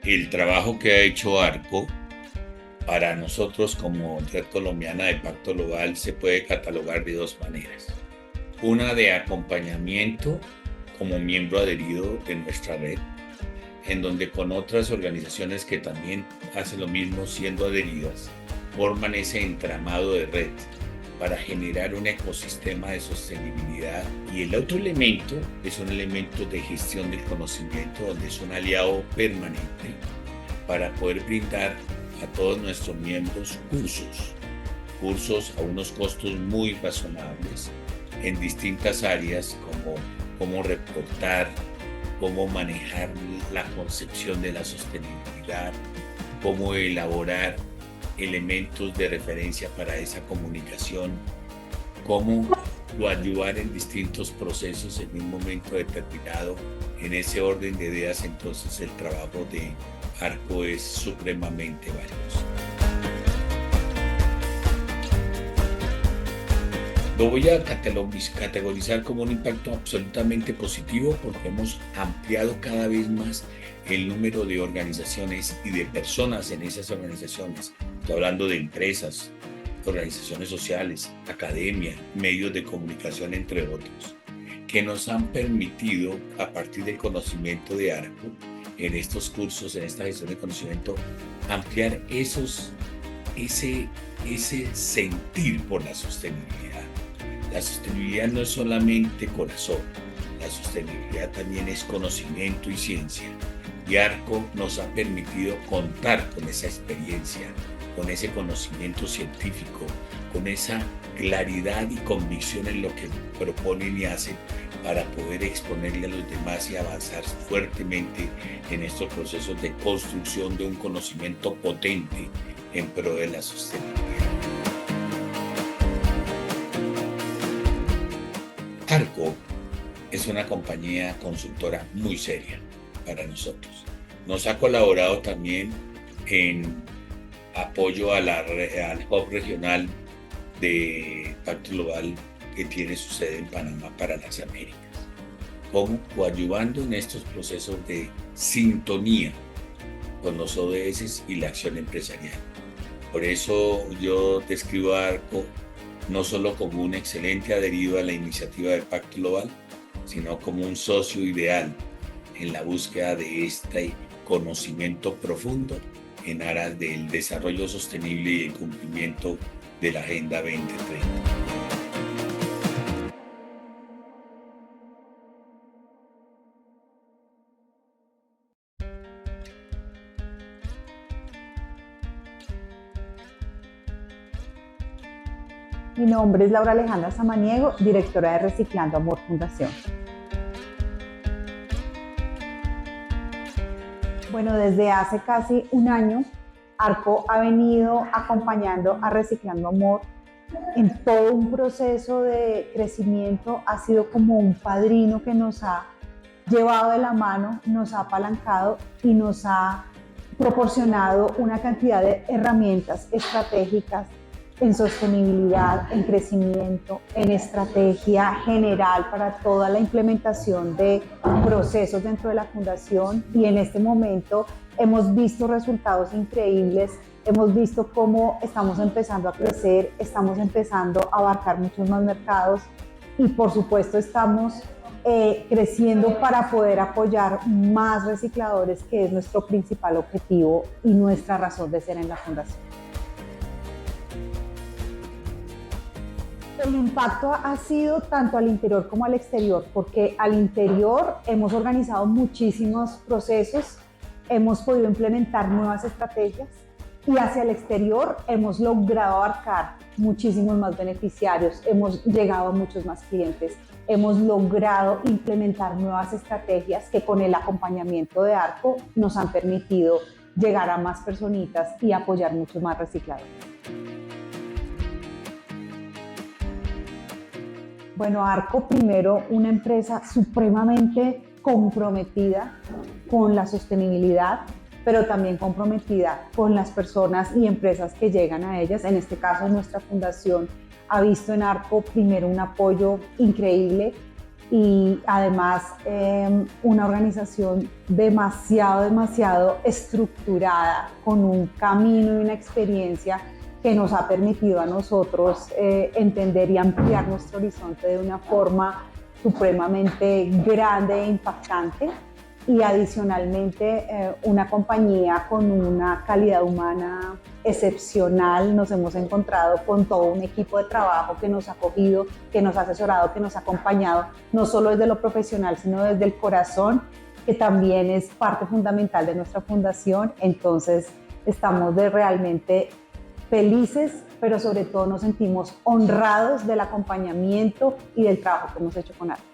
el trabajo que ha hecho ARCO para nosotros como Red Colombiana de Pacto Global se puede catalogar de dos maneras. Una de acompañamiento como miembro adherido de nuestra red, en donde con otras organizaciones que también hacen lo mismo siendo adheridas, forman ese entramado de red para generar un ecosistema de sostenibilidad. Y el otro elemento es un elemento de gestión del conocimiento, donde es un aliado permanente para poder brindar a todos nuestros miembros cursos a unos costos muy razonables en distintas áreas como cómo reportar, cómo manejar la concepción de la sostenibilidad, cómo elaborar elementos de referencia para esa comunicación, cómo ayudar en distintos procesos en un momento determinado. En ese orden de ideas, entonces, el trabajo de ARCO es supremamente valioso. Lo voy a categorizar como un impacto absolutamente positivo porque hemos ampliado cada vez más el número de organizaciones y de personas en esas organizaciones. Estoy hablando de empresas, organizaciones sociales, academia, medios de comunicación, entre otros, que nos han permitido, a partir del conocimiento de ARCO, en estos cursos, en esta gestión de conocimiento, ampliar ese sentir por la sostenibilidad. La sostenibilidad no es solamente corazón, la sostenibilidad también es conocimiento y ciencia. Y ARCO nos ha permitido contar con esa experiencia, con ese conocimiento científico, con esa claridad y convicción en lo que proponen y hacen para poder exponerle a los demás y avanzar fuertemente en estos procesos de construcción de un conocimiento potente en pro de la sostenibilidad. ARCO es una compañía consultora muy seria para nosotros. Nos ha colaborado también en apoyo al hub regional de Pacto Global que tiene su sede en Panamá para las Américas, como coadyuvando en estos procesos de sintonía con los ODS y la acción empresarial. Por eso yo describo a ARCO no solo como un excelente adherido a la iniciativa de Pacto Global, sino como un socio ideal en la búsqueda de este conocimiento profundo en aras del desarrollo sostenible y el cumplimiento de la Agenda 2030. Mi nombre es Laura Alejandra Samaniego, directora de Reciclando Amor Fundación. Bueno, desde hace casi un año, ARCO ha venido acompañando a Reciclando Amor en todo un proceso de crecimiento. Ha sido como un padrino que nos ha llevado de la mano, nos ha apalancado y nos ha proporcionado una cantidad de herramientas estratégicas en sostenibilidad, en crecimiento, en estrategia general para toda la implementación de procesos dentro de la fundación, y en este momento hemos visto resultados increíbles, hemos visto cómo estamos empezando a crecer, estamos empezando a abarcar muchos más mercados y por supuesto estamos creciendo para poder apoyar más recicladores, que es nuestro principal objetivo y nuestra razón de ser en la fundación. El impacto ha sido tanto al interior como al exterior, porque al interior hemos organizado muchísimos procesos, hemos podido implementar nuevas estrategias, y hacia el exterior hemos logrado abarcar muchísimos más beneficiarios, hemos llegado a muchos más clientes, hemos logrado implementar nuevas estrategias que con el acompañamiento de ARCO nos han permitido llegar a más personitas y apoyar muchos más recicladores. Bueno, ARCO, primero, una empresa supremamente comprometida con la sostenibilidad, pero también comprometida con las personas y empresas que llegan a ellas. En este caso, nuestra fundación ha visto en ARCO primero un apoyo increíble y además una organización demasiado estructurada, con un camino y una experiencia que nos ha permitido a nosotros entender y ampliar nuestro horizonte de una forma supremamente grande e impactante, y adicionalmente una compañía con una calidad humana excepcional. Nos hemos encontrado con todo un equipo de trabajo que nos ha acogido, que nos ha asesorado, que nos ha acompañado, no solo desde lo profesional, sino desde el corazón, que también es parte fundamental de nuestra fundación. Entonces estamos realmente felices, pero sobre todo nos sentimos honrados del acompañamiento y del trabajo que hemos hecho con ARCO.